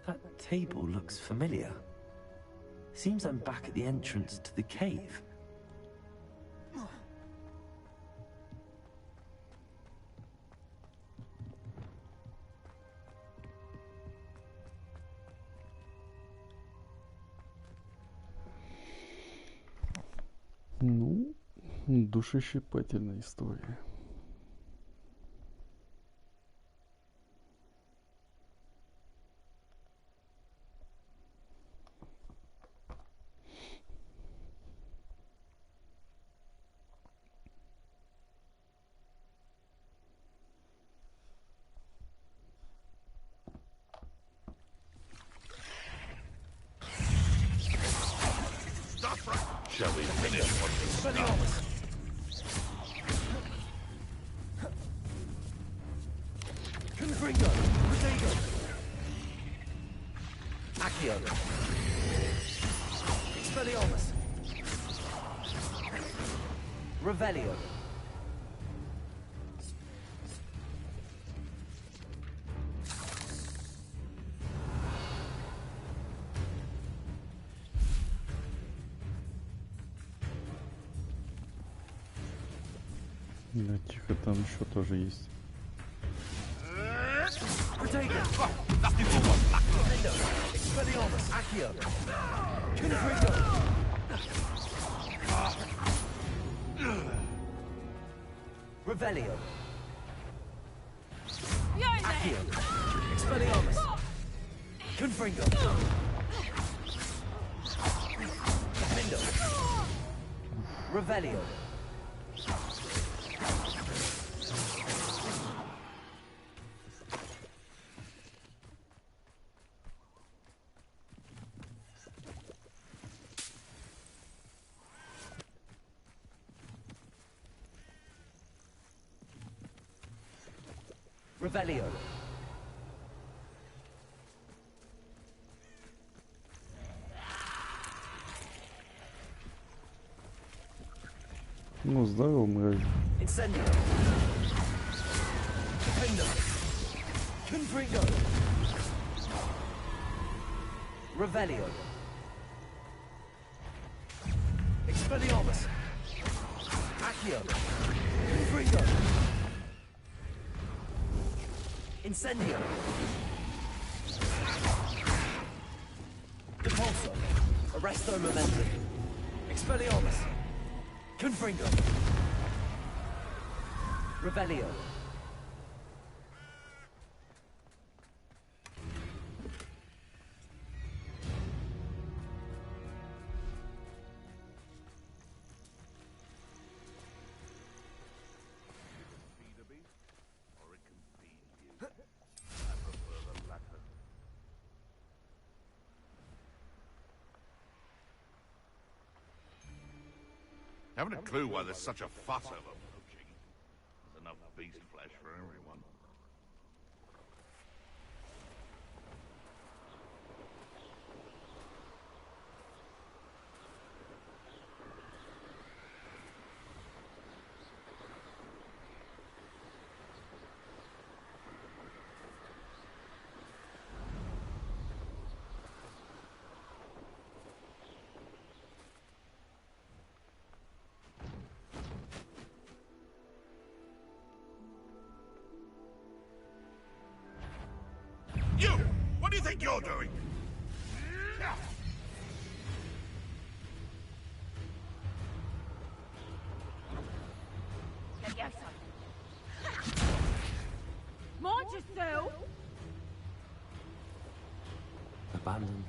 That table looks familiar. Seems I'm back at the entrance to the cave. Ну, душещипательная история. Shall we finish what we started? Confringo, Protego, Accio, Expelliarmus, Revelio, Да, тихо, там еще тоже есть. Revelio, Accio, Expelliarmus, Confringo, Mindo, Revelio. Revelio. Ну, здорово, мразь. Incendio. Defendo. Confringo. Revelio. Expelliarmus. Accio. Confringo. Incendio. Depulso. Arresto momentum. Expelliarmus. Confringo. Revelio. Haven't a clue why there's such a fuss over poaching. There's enough beast flesh for everyone. You! What do you think you're doing? Mind yourself! Abandoned.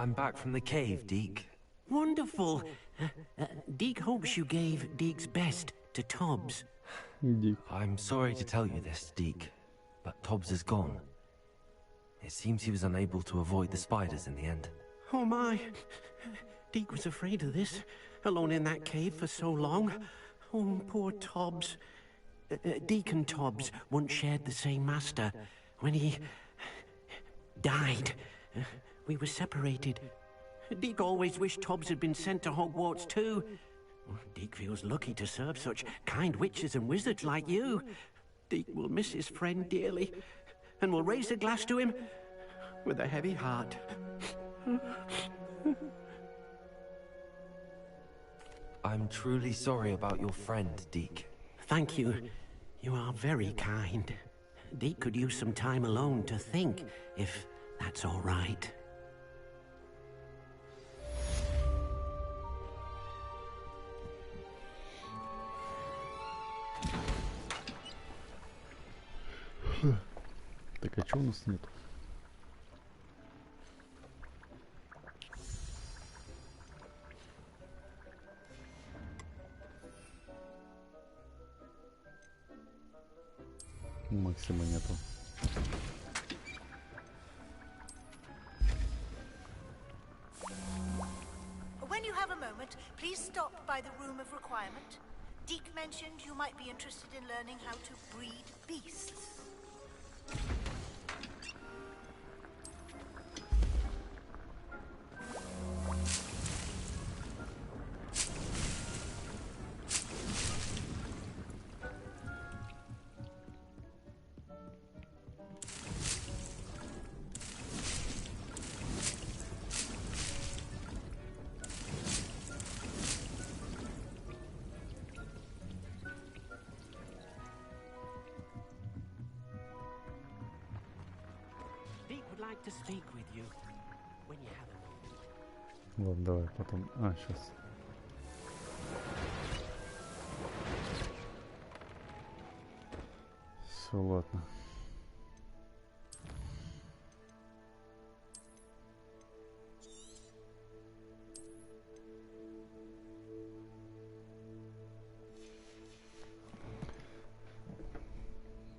I'm back from the cave, Deke. Wonderful. Deke hopes you gave Deke's best to Tobbs. I'm sorry to tell you this, Deke, but Tobbs is gone. It seems he was unable to avoid the spiders in the end. Oh my. Deke was afraid of this, alone in that cave for so long. Oh, poor Tobbs. Deke and Tobbs once shared the same master. When he died, we were separated. Deke always wished Tobbs had been sent to Hogwarts too. Deke feels lucky to serve such kind witches and wizards like you. Deke will miss his friend dearly, and will raise a glass to him with a heavy heart. I'm truly sorry about your friend, Deke. Thank you. You are very kind. Deke could use some time alone to think, if that's all right. Так, а чего у нас нет? Максима нету. When you have a moment, please stop by the room of requirement. Deke mentioned you might be interested in learning how to breed beasts. To speak with you when you have a moment. Ладно, давай потом. А, сейчас. Все, ладно.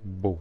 Боу.